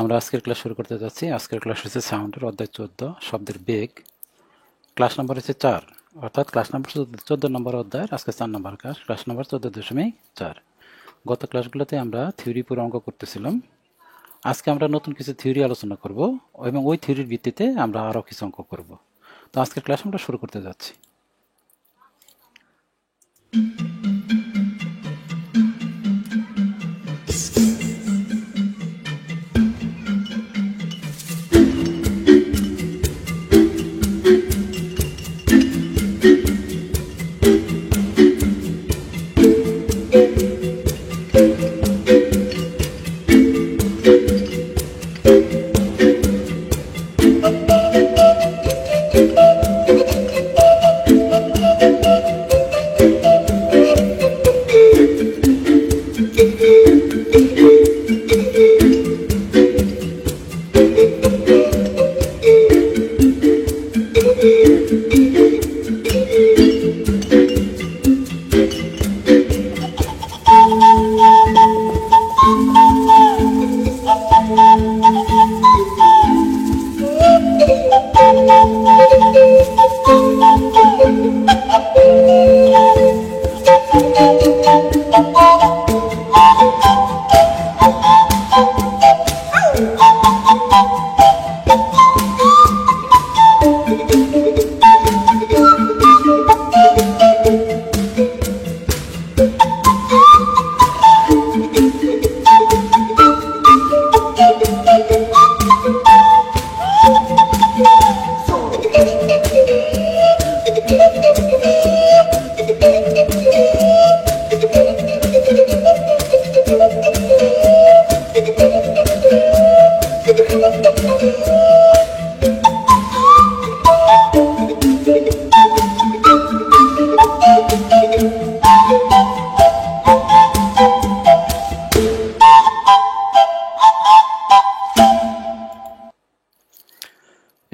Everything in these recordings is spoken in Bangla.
আমরা আজকের ক্লাস শুরু করতে যাচ্ছি। আজকের ক্লাস হচ্ছে সাউন্ডের অধ্যায় 14 শব্দের বেগ। ক্লাস নাম্বার হচ্ছে 4, অর্থাৎ ক্লাস নাম্বার 14 নম্বর অধ্যায়ের আজকে 4 নম্বর ক্লাস, ক্লাস নাম্বার 14.4। গত ক্লাসগুলোতে আমরা থিওরি পুরো অঙ্ক করতেছিলাম। আজকে আমরা নতুন কিছু থিওরি আলোচনা করব এবং ওই থিওরির ভিত্তিতে আমরা আরও কিছু অঙ্ক করব। তো আজকের ক্লাস আমরা শুরু করতে যাচ্ছি।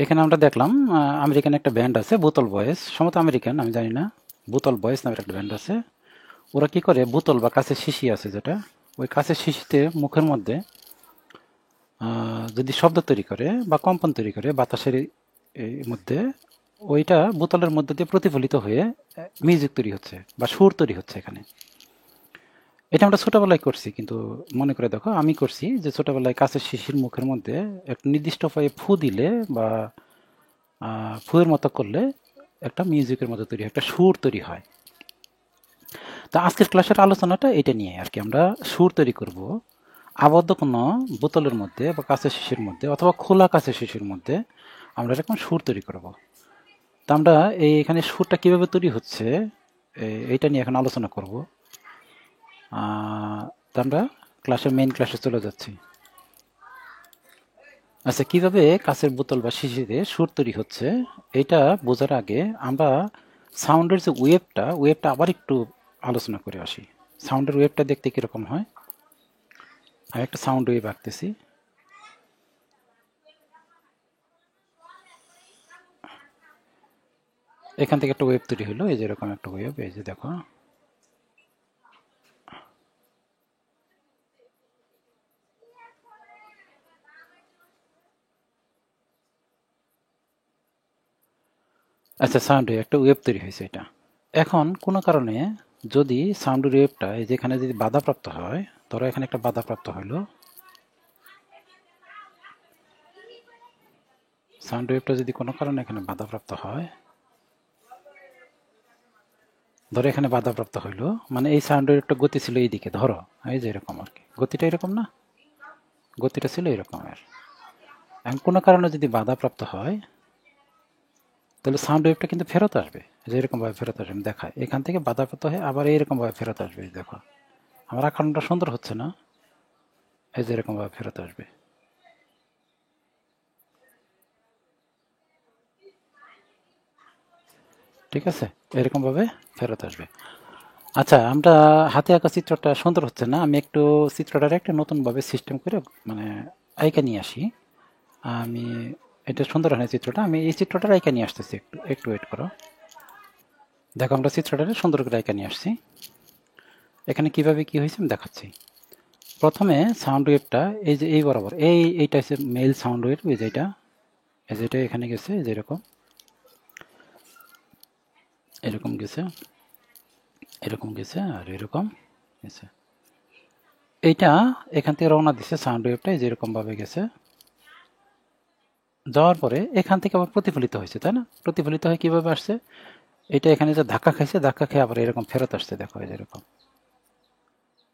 এখানে আমরা দেখলাম আমেরিকান একটা ব্যান্ড আছে বোতল বয়েজ, সম্ভবত আমেরিকান, আমি জানি না। বোতল বয়েজ নামের একটা ব্যান্ড আছে। ওরা কি করে, বোতল বা কাঁচের শিশি আছে যেটা, ওই কাঁচের শিশিতে মুখের মধ্যে যদি শব্দ তৈরি করে বা কম্পন তৈরি করে বাতাসের মধ্যে, ওইটা বোতলের মধ্যে দিয়ে প্রতিফলিত হয়ে মিউজিক তৈরি হচ্ছে বা সুর তৈরি হচ্ছে। এখানে এটা আমরা ছোটবেলায় করছি, কিন্তু মনে করে দেখো, আমি করছি যে ছোটবেলায় কাঁচের শিশির মুখের মধ্যে একটা নির্দিষ্ট উপায়ে ফু দিলে বা ফুয়ের মতো করলে একটা মিউজিকের মতো তৈরি হয়, একটা সুর তৈরি হয়। তা আজকের ক্লাসের আলোচনাটা এটা নিয়ে আর কি, আমরা সুর তৈরি করব আবদ্ধ কোনো বোতলের মধ্যে বা কাঁচের শিশির মধ্যে অথবা খোলা কাঁচের শিশির মধ্যে আমরা এরকম সুর তৈরি করব। তা আমরা এখানে সুরটা কিভাবে তৈরি হচ্ছে এইটা নিয়ে এখন আলোচনা করব। তা আমরা মেইন ক্লাসে চলে যাচ্ছি। আচ্ছা, কিভাবে কাঁচের বোতল বা শিশিতে সুর তৈরি হচ্ছে এটা বোঝার আগে আমরা সাউন্ডের যে ওয়েভটা আবার একটু আলোচনা করে আসি। সাউন্ডের ওয়েভটা দেখতে কিরকম হয়, আমি একটা সাউন্ড ওয়েভ আঁকতেছি। এখান থেকে একটা ওয়েভ তৈরি হলো, এই যে এরকম একটা ওয়েভ, এই যে দেখো। আচ্ছা, সাউন্ড ওয়েভ, একটা ওয়েভ তৈরি হয়েছে এটা। এখন কোনো কারণে যদি সাউন্ড ওয়েভটা যেখানে যদি বাধাপ্রাপ্ত হয়, ধরো এখানে একটা বাধাপ্রাপ্ত হলো, সাউন্ড ওয়েভটা যদি কোনো কারণে এখানে বাধাপ্রাপ্ত হয়, ধরো এখানে বাধাপ্রাপ্ত হইলো, মানে এই সাউন্ড ওয়েভটা গতি ছিল এইদিকে, ধরো এই যে এরকম আর কি, গতিটা এরকম না, গতিটা ছিল এরকমের। এখন কোনো কারণে যদি বাধাপ্রাপ্ত হয় তাহলে সাউন্ড ওয়েভটা কিন্তু ফেরত আসবে, যে এরকম ভাবে ফেরত আসবে। আমি দেখাই, এখান থেকে বাধাপ্রাপ্ত হয়ে আবার এইরকম ভাবে ফেরত আসবে। দেখো আমার আঁকানোটা সুন্দর হচ্ছে না, এই যে এরকম ভাবে ফেরত আসবে। ঠিক আছে, এরকম ভাবে ফেরত আসবে। আচ্ছা, আমরা হাতে আঁকা চিত্রটা সুন্দর হচ্ছে না, আমি একটু চিত্রটার একটা নতুন ভাবে সিস্টেম করে মানে আইকা নিয়ে আসি। আমি এটা সুন্দর হয় না চিত্রটা, আমি এই চিত্রটার আইকা নিয়ে আসতেছি, একটু একটু ওয়েট করো। দেখো, আমরা চিত্রটা সুন্দর করে আইকা নিয়ে আসছি। এখানে কিভাবে কি হয়েছে আমি দেখাচ্ছি। প্রথমে সাউন্ড ওয়েভটা এই যে এই বরাবর এইটা হচ্ছে মেল সাউন্ড ওয়েভ, এই যে এটা এখানে গেছে, এই যে এরকম গেছে, এরকম গেছে আর এরকম গেছে। এইটা এখান থেকে রওনা দিছে সাউন্ড ওয়েভটা, এই যে এরকম ভাবে গেছে, যাওয়ার পরে এখান থেকে আবার প্রতিফলিত হয়েছে, তাই না? প্রতিফলিত হয়ে কিভাবে আসছে? এটা এখানে যে ধাক্কা খাইছে, ধাক্কা খেয়ে আবার এরকম ফেরত আসছে, দেখো এই যে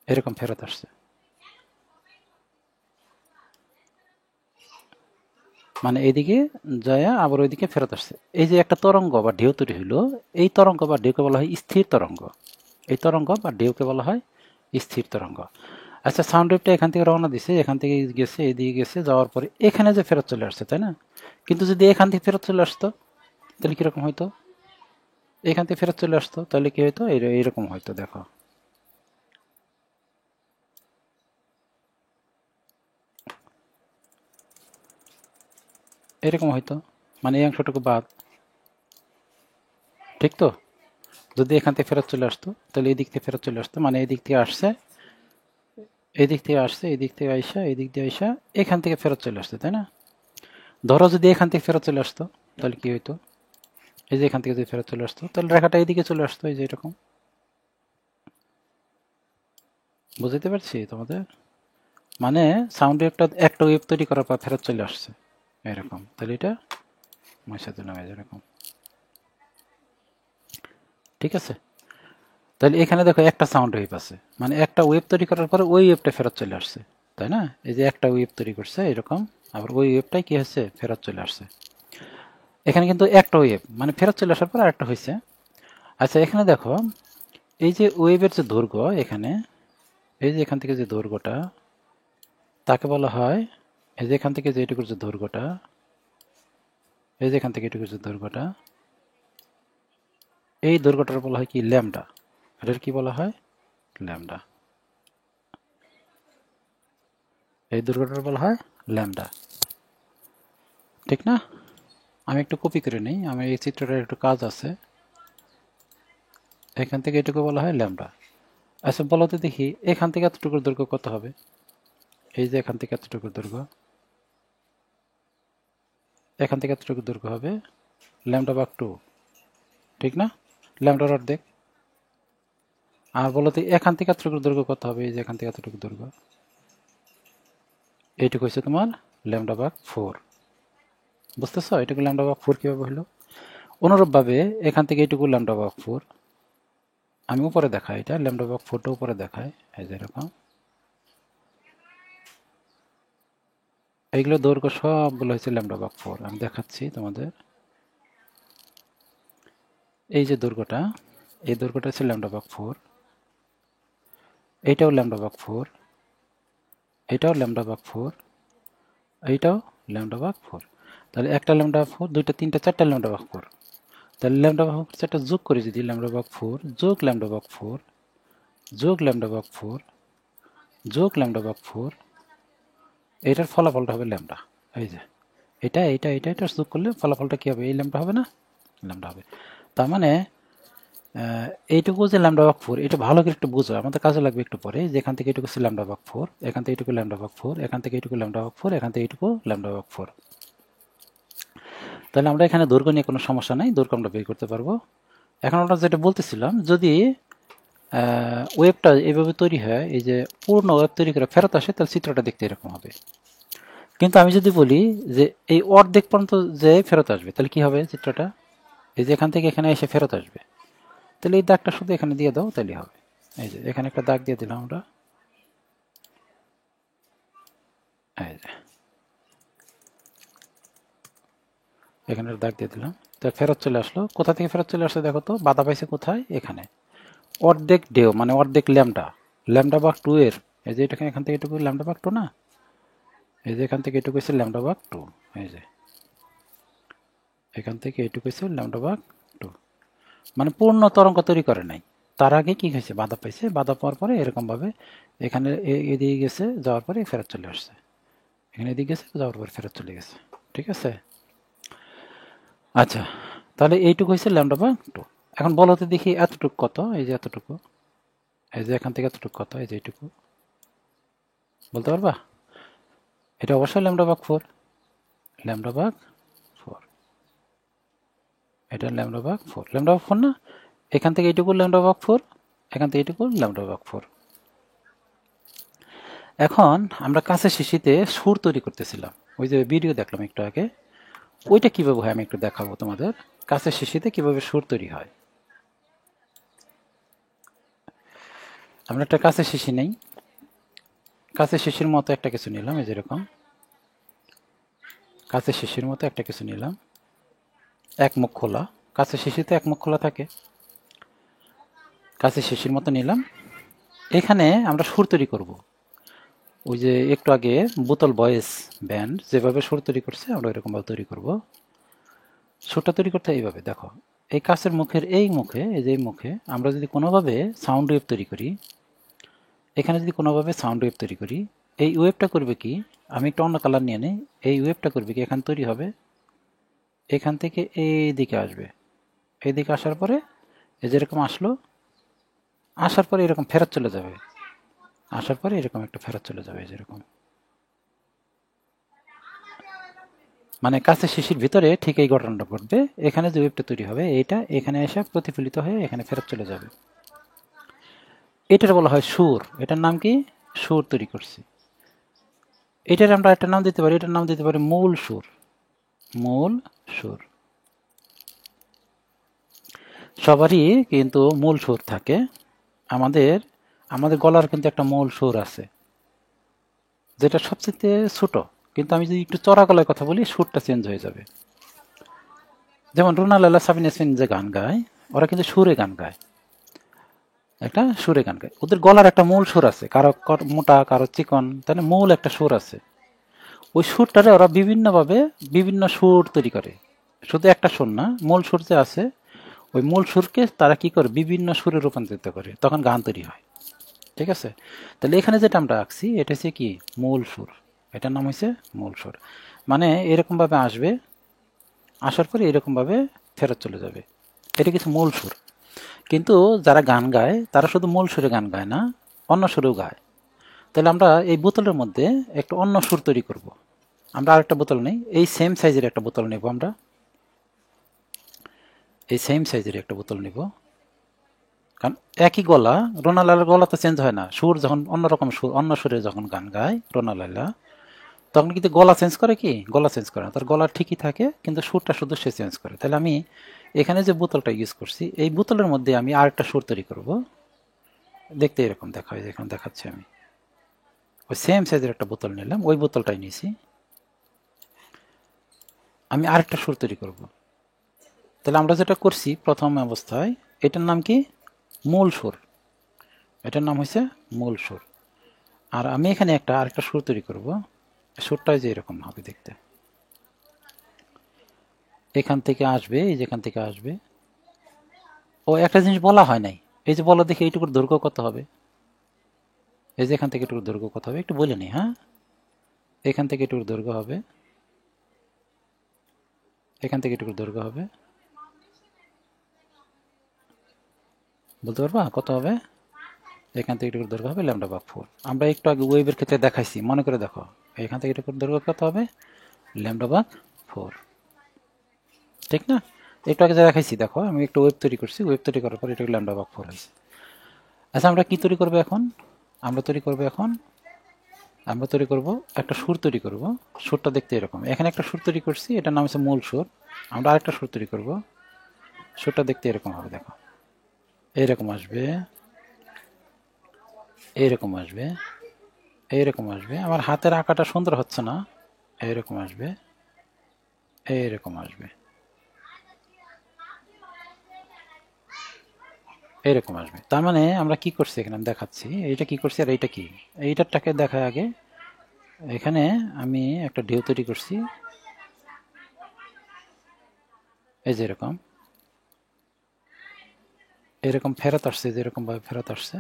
এরকম ফেরত আসছে। মানে এদিকে যায় আবার ওইদিকে ফেরত আসছে। এই যে একটা তরঙ্গ বা ঢেউ তৈরি হইলো, এই তরঙ্গ বা ঢেউকে বলা হয় স্থির তরঙ্গ। এই তরঙ্গ বা ঢেউকে বলা হয় স্থির তরঙ্গ। আচ্ছা, সাউন্ড ওয়েভটা এখান থেকে রওনা দিছে, এখান থেকে গেছে, এদিকে গেছে, যাওয়ার পরে এখানে যে ফেরত চলে আসছে, তাই না? কিন্তু যদি এখান থেকে ফেরত চলে আসতো তাহলে কিরকম হইতো? এখান থেকে ফেরত চলে আসতো তাহলে কি হইতো? এইরকম হয়তো, দেখো এরকম হয়তো, মানে এই অংশটুকু বাদ, ঠিক তো? যদি এখান থেকে ফেরত চলে আসতো তাহলে এই দিক থেকে ফেরত চলে আসতো, মানে এই দিক থেকে আসছে, এদিক থেকে আসছে, এদিক থেকে আইসা, এদিক দিয়ে আইসা এখান থেকে ফেরত চলে আসছে, তাই না? ধরো যদি এখান থেকে ফেরত চলে আসতো তাহলে কি হইতো? এই যে এখান থেকে যদি ফেরত চলে আসতো তাহলে রেখাটা এইদিকে চলে আসতো, এই যে এরকম। বুঝতে পারছি তোমাদের? মানে সাউন্ড ওয়েভটা একটা ওয়েভ তৈরি করার পর ফেরত চলে আসছে এরকম, তাহলে এটা মশা দিলাম এরকম, ঠিক আছে? তাহলে এখানে দেখো একটা সাউন্ড ওয়েভ আছে, মানে একটা ওয়েভ তৈরি করার পরে ওই ওয়েভটা ফেরত চলে আসছে, তাই না? এই যে একটা ওয়েভ তৈরি করছে এরকম, আবার ওই ওয়েভটাই কি হচ্ছে? ফেরত চলে আসছে। এখানে কিন্তু একটা ওয়েভ মানে ফেরত চলে আসার পর একটা হয়েছে। আচ্ছা, এখানে দেখো এই যে ওয়েভের যে দৈর্ঘ্য, এখানে এই যে এখান থেকে যে দৈর্ঘ্যটা তাকে বলা হয়, এই যে এখান থেকে যে এটুকুর যে দৈর্ঘ্যটা, এই যে এখান থেকে এটুকুর যে দৈর্ঘ্যটা, এই দৈর্ঘ্যটার বলা হয় কি? ল্যামডা। এটার কি বলা হয়? ল্যামডা। এই দৈর্ঘ্যটার বলা হয় ল্যামডা, ঠিক না? আমি একটু কপি করে নিই, আমি এই চিত্রটার একটু কাজ আছে। এখান থেকে এটুকু বলা হয় ল্যামডা। আচ্ছা, বলো তো দেখি এখান থেকে এতটুকুর দৈর্ঘ্য কত হবে? এই যে এখান থেকে এতটুকুর দৈর্ঘ্য, এখান থেকে এতটুকুর দৈর্ঘ্য হবে ল্যামডা ভাগ 2, ঠিক না? ল্যামডার অর্ধেক। আর বলো তো এখান থেকে এতটুকুর দৈর্ঘ্য কত হবে? এই যে এখান থেকে এতটুকু দৈর্ঘ্য, এইটুকু হচ্ছে তোমার ল্যামডা ভাগ 4। বুঝতেছ এটুকু ল্যামডা ভাগ 4 কিভাবে হলো? অনুরূপভাবে এখান থেকে এইটুকু ল্যামডা ভাগ 4, আমি উপরে দেখাই, এটা ল্যামডা ভাগ 4টা উপরে দেখায়, এই যে এরকম। এইগুলো দৈর্ঘ্য সবগুলো হচ্ছে ল্যামডা ভাগ 4, আমি দেখাচ্ছি তোমাদের। এই যে দৈর্ঘ্যটা, এই দৈর্ঘ্যটা হচ্ছে ল্যামডা ভাগ 4, এইটাও ল্যামডা ভাগ 4, এইটাও ল্যামডা ভাগ 4, এইটাও ল্যামডা ভাগ 4। তাহলে একটা ল্যামডা ভাগ 4, দুইটা, তিনটা, চারটা ল্যামডা ভাগ 4। তাহলে ল্যামডা ভাগ 4 চারটা যোগ করে যদি ল্যামডা ভাগ 4 যোগ ল্যামডা ভাগ 4 যোগ ল্যামডা ভাগ 4 যোগ ল্যামডা ভাগ 4, এটার ফলাফলটা হবে ল্যামডা। এই যে এটা যোগ করলে ফলাফলটা কি হবে? এই ল্যামডা হবে না? ল্যামডা হবে। তার মানে এইটুকু যে ল্যামডা ভাগ 4, এটা ভালো করে একটু বুঝো, আমাদের কাজে লাগবে একটু পরে। যেখান থেকে এটুকু হচ্ছে ল্যামডা ভাগ 4, এখান থেকে এটুকু ল্যামডা ভাগ 4, এখান থেকে এটুকু ল্যামডা ভাগ 4, এখান থেকে এটুকু ল্যামডা ভাগ 4। তাহলে আমরা এখানে দৈর্ঘ্য নিয়ে কোনো সমস্যা নাই, দৈর্ঘ্য আমরা বের করতে পারবো। এখন আমরা যেটা বলতেছিলাম, যদি ওয়েবটা এভাবে তৈরি হয়, এই যে পূর্ণ ওয়েব তৈরি করে ফেরত আসে, তাহলে চিত্রটা দেখতে এরকম হবে। কিন্তু আমি যদি বলি যে এই অর্ধেক পর্যন্ত যে ফেরত আসবে, তাহলে কি হবে চিত্রটা? এই যে এখান থেকে এখানে এসে ফেরত আসবে, তাহলে এই দাগটা শুধু এখানে দিয়ে দাও, তাহলে হবে। এই যে এখানে একটা দাগ দিয়ে দিলাম আমরা, এই যে এখানে দাগ দিয়ে দিলাম, তো ফেরত চলে আসলো। কোথা থেকে ফেরত চলে আসছে দেখো তো? বাধা পাইছে কোথায়? এখানে। অর্ধেক ডেও মানে অর্ধেক ল্যামডা, ল্যামডা ভাগ 2 এর, এই যে এটাকে এখান থেকে এটুকু ল্যামডা ভাগ 2 না, এই যে এখান থেকে এটুকু হচ্ছে ল্যামডা ভাগ 2, এই যে এখান থেকে এটুকু হচ্ছে ল্যামডা ভাগ 2, মানে পূর্ণ তরঙ্গ তৈরি করে নাই। তার আগে কি হয়েছে? বাধা পাইছে, বাধা পাওয়ার পরে এরকম ভাবে এখানে এদিকে গেছে, যাওয়ার পরে ফেরত চলে আসছে, এখানে এদিকে গেছে, যাওয়ার পরে ফেরত চলে গেছে, ঠিক আছে? আচ্ছা, তাহলে এইটুকু হয়েছে ল্যামডা ভাগ 2। এখন বলো তো দেখি এতটুকু কত? এই যে এতটুকু, এই যে এখান থেকে এতটুকু কত? এই যে এইটুকু, বলতে পারবা? এটা অবশ্যই ল্যামডা ভাগ 4, ল্যামডা ভাগ 4, এটা ল্যামডা ভাগ 4, ল্যামডা ভাগ 4 না? এখান থেকে এইটুকু ল্যামডা ভাগ 4, এখান থেকে এইটুকু ল্যামডা ভাগ 4। এখন আমরা কাছে শিশিতে সুর তৈরি করতেছিলাম, ওই যে ভিডিও দেখলাম একটু আগে, ওইটা কিভাবে হয় আমি একটু দেখাবো তোমাদের। কাছে শিশিতে কিভাবে সুর তৈরি হয়। আমরা একটা কাছে শিশি নেই, কাছে শিশির মতো একটা কিছু নিলাম, এই যেরকম কাছে শিশির মতো একটা কিছু নিলাম, এক মুখ খোলা, কাছে শিশিতে এক মুখ খোলা থাকে, কাছে শিশির মতো নিলাম। এখানে আমরা সুর তৈরি করব, ওই যে একটু আগে বোতল ভয়েস ব্যান্ড যেভাবে সুর তৈরি করছে আমরা এরকমভাবে তৈরি করব। সুরটা তৈরি করতে এইভাবে দেখো, এই কাছের মুখের এই মুখে, এই যে এই মুখে আমরা যদি কোনোভাবে সাউন্ড ওয়েভ তৈরি করি, এখানে যদি কোনোভাবে সাউন্ড ওয়েভ তৈরি করি, এই ওয়েভটা করবে কি, আমি একটা অন্য কালার নিয়ে নিই, এই ওয়েভটা করবে কি এখানে তৈরি হবে, এখান থেকে এই দিকে আসবে, এই দিকে আসার পরে এই যেরকম আসলো, আসার পরে এরকম ফেরত চলে যাবে, আসার পরে এরকম একটা ফেরত চলে যাবে, যেরকম মানে কাছে শিশির ভিতরে ঠিক এই ঘটনাটা ঘটবে। এখানে যে ওয়েভটা তৈরি হবে এইটা এখানে এসে প্রতিফলিত হয়ে এখানে ফেরত চলে যাবে। এটার বলা হয় সুর। এটার নাম কি? সুর তৈরি করছি। এটার আমরা একটা নাম দিতে পারি, এটার নাম দিতে পারি মূল সুর। মূল সুর। সবারই কিন্তু মূল সুর থাকে। আমাদের আমাদের গলার কিন্তু একটা মূল সুর আছে, যেটা সবচেয়ে ছোট, কিন্তু আমি যদি একটু চড়া গলায় কথা বলি সুরটা চেঞ্জ হয়ে যাবে। যেমন রুনা লায়লা, সাবিনা ইয়াসমিন যে গান গায়, ওরা কিন্তু সুরে গান গায়, একটা সুরে গান গায়। ওদের গলার একটা মূল সুর আছে, কারো মোটা কারো চিকন, তাহলে মূল একটা সুর আছে। ওই সুরটারে ওরা বিভিন্নভাবে বিভিন্ন সুর তৈরি করে, শুধু একটা সুর না, মূল সুর যে আছে ওই মূল সুরকে তারা কি করে বিভিন্ন সুরে রূপান্তরিত করে, তখন গান তৈরি হয়। ঠিক আছে? তাহলে এখানে যেটা আমরা আঁকছি এটা হচ্ছে কি মূল সুর, এটার নাম হচ্ছে মূল সুর। মানে এরকমভাবে আসবে, আসার পরে এরকমভাবে ফেরত চলে যাবে, এটা কিছু মূল সুর। কিন্তু যারা গান গায় তারা শুধু মূল সুরে গান গায় না, অন্য সুরেও গায়। তাহলে আমরা এই বোতলের মধ্যে একটা অন্য সুর তৈরি করব। আমরা আরেকটা বোতল নেই, এই সেম সাইজের একটা বোতল নেব, আমরা এই সেম সাইজের একটা বোতল নেব। কারণ একই গলা, রোনা লায়লার গলা তো চেঞ্জ হয় না, সুর যখন অন্যরকম সুর, অন্য সুরে যখন গান গায় রোনা লায়লা, তখন কিন্তু গলা চেঞ্জ করে কি? গলা চেঞ্জ করে না, তার গলা ঠিকই থাকে, কিন্তু সুরটা শুধু সে চেঞ্জ করে। তাহলে আমি এখানে যে বোতলটা ইউজ করছি, এই বোতলের মধ্যে আমি আরেকটা সুর তৈরি করব। দেখতে এরকম দেখা হয়, যেখানে দেখাচ্ছি আমি, ওই সেম সাইজের একটা বোতল নিলাম, ওই বোতলটাই নিয়েছি, আমি আরেকটা সুর তৈরি করব। তাহলে আমরা যেটা করছি প্রথম অবস্থায়, এটার নাম কি? মূল সুর। এটার নাম হচ্ছে মূল সুর। আর আমি এখানে আরেকটা সুর তৈরি করব, সুরটাই যে এরকম হবে দেখতে, এখান থেকে আসবে, এই যেখান থেকে আসবে। ও একটা জিনিস বলা হয় নাই, এই যে বলো দেখি এইটুকুর দৈর্ঘ্য কত হবে, এই যে এখান থেকে এটুকুর দৈর্ঘ্য কত হবে একটু বলে নি। হ্যাঁ, এখান থেকে এটুকুর দৈর্ঘ্য হবে, এখান থেকে এটুকুর দৈর্ঘ্য হবে, বলতে পারবা কত হবে? এখান থেকে এটুকুর দৈর্ঘ্য হবে ল্যামডা ভাগ 4। আমরা একটু আগে ওয়েভের ক্ষেত্রে দেখাইছি, মনে করে দেখো, এখান থেকে এটুকুর দৈর্ঘ্য কত হবে? ল্যামডা ভাগ 4, ঠিক না? একটু আগে যা দেখাইছি, দেখো আমি একটু ওয়েব তৈরি করছি, ওয়েব তৈরি করার পর এটুকু ল্যামডা ভাগ 4 হয়েছে। আচ্ছা, আমরা কি তৈরি করবো এখন? আমরা তৈরি করব একটা সুর তৈরি করব। সুরটা দেখতে এরকম, এখানে একটা সুর তৈরি করছি, এটার নাম হচ্ছে মূল সুর। আমরা আরেকটা সুর তৈরি করব, সুরটা দেখতে এরকম হবে, দেখো এইরকম আসবে, এইরকম আসবে, এইরকম আসবে। আমার হাতের আঁকাটা সুন্দর হচ্ছে না, এইরকম আসবে, এইরকম আসবে, এইরকম আসবে। তার মানে আমরা কি করছি এখানে, আমি দেখাচ্ছি এইটা কি করছি আর এইটা কি, এইটারটাকে দেখা আগে। এখানে আমি একটা ঢেউ তৈরি করছি, এই যে এরকম, এরকম ফেরত আসছে, যেরকম ভাবে ফেরত আসছে।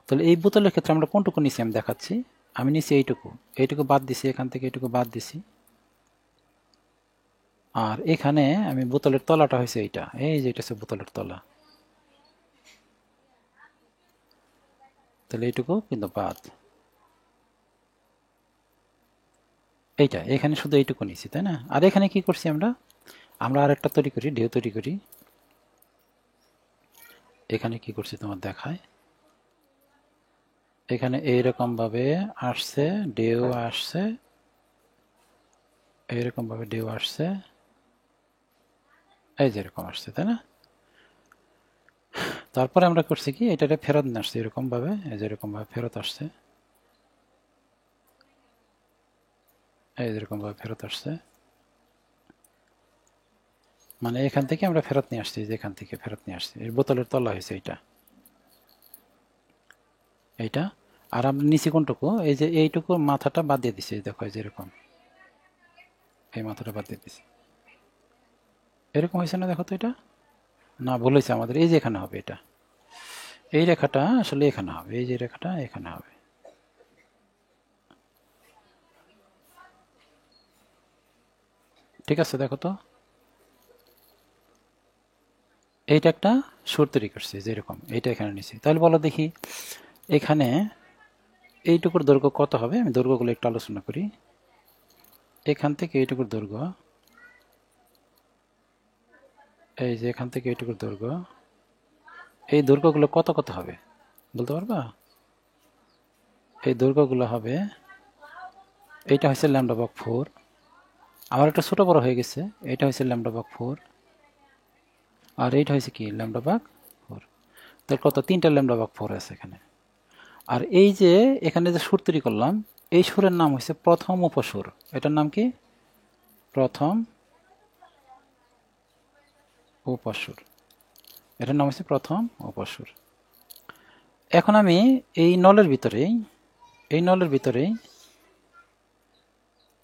তাহলে এই বোতলের ক্ষেত্রে আমরা কোনটুকু নিছি আমি দেখাচ্ছি। আমি নিছি এইটুকু, এইটুকু বাদ দিছি, এখান থেকে এইটুকু বাদ দিছি। আর এখানে আমি বোতলের তলাটা হয়েছে এইটা, এই যে এটা হচ্ছে বোতলের তলা, তাহলে এইটুকু কিন্তু বাদ। এইটা এখানে শুধু এইটুকু নিছি, তাই না? আর এখানে কি করছি আমরা আর একটা তৈরি করি, ঢেউ তৈরি করি। এখানে কি করছি তোমার দেখায়, এখানে এইরকম ভাবে আসছে, ঢেউ আসছে, এইরকম ভাবে ঢেউ আসছে, এই যে এরকম আসছে, তাই না? তারপরে আমরা করছি কি, এটাকে ফেরত নিয়ে আসছি এরকম ভাবে, এই যে এরকম ভাবে ফেরত আসছে, এই যে এরকম ভাবে ফেরত আসছে, মানে এখান থেকে আমরা ফেরত নিয়ে আসছি, যেখান থেকে ফেরত নিয়ে আসছি এই বোতলের তলা হয়েছে এইটা, এইটা। আর আমরা নিচে কোনটুকু, এই যে এইটুকু মাথাটা বাদ দিয়ে দিছি, দেখো এই যে এরকম, এই মাথাটা বাদ দিয়ে দিছি, এরকম হয়েছে না? দেখো তো এটা, না ভুল হয়েছে আমাদের, এই যে এখানে হবে এটা, এই রেখাটা আসলে এখানে হবে, এই যে রেখাটা এখানে হবে। ঠিক আছে, দেখো তো এইটা একটা সুর তৈরি করছে যেরকম, এইটা এখানে নিছি। তাহলে বলো দেখি এখানে এইটুকুর দৈর্ঘ্য কত হবে? আমি দৈর্ঘ্যগুলো একটু আলোচনা করি। এখান থেকে এইটুকুর দৈর্ঘ্য, এই যে এখান থেকে এইটুকুর দৈর্ঘ্য, এই দৈর্ঘ্যগুলো কত কত হবে বলতে পারবা? এই দৈর্ঘ্যগুলো হবে, এইটা হচ্ছে λ/4, আমার একটা ছোট বড় হয়ে গেছে, এটা হচ্ছে λ/4, আর এইটা হয়েছে কি λ/4। তাহলে কত? 3টা λ/4 আছে এখানে। আর এই যে এখানে যে সুর তৈরি করলাম, এই সুরের নাম হচ্ছে প্রথম উপসুর। এটার নাম কি? প্রথম উপসুর। এটার নাম হচ্ছে প্রথম উপসুর। এখন আমি এই নলের ভিতরেই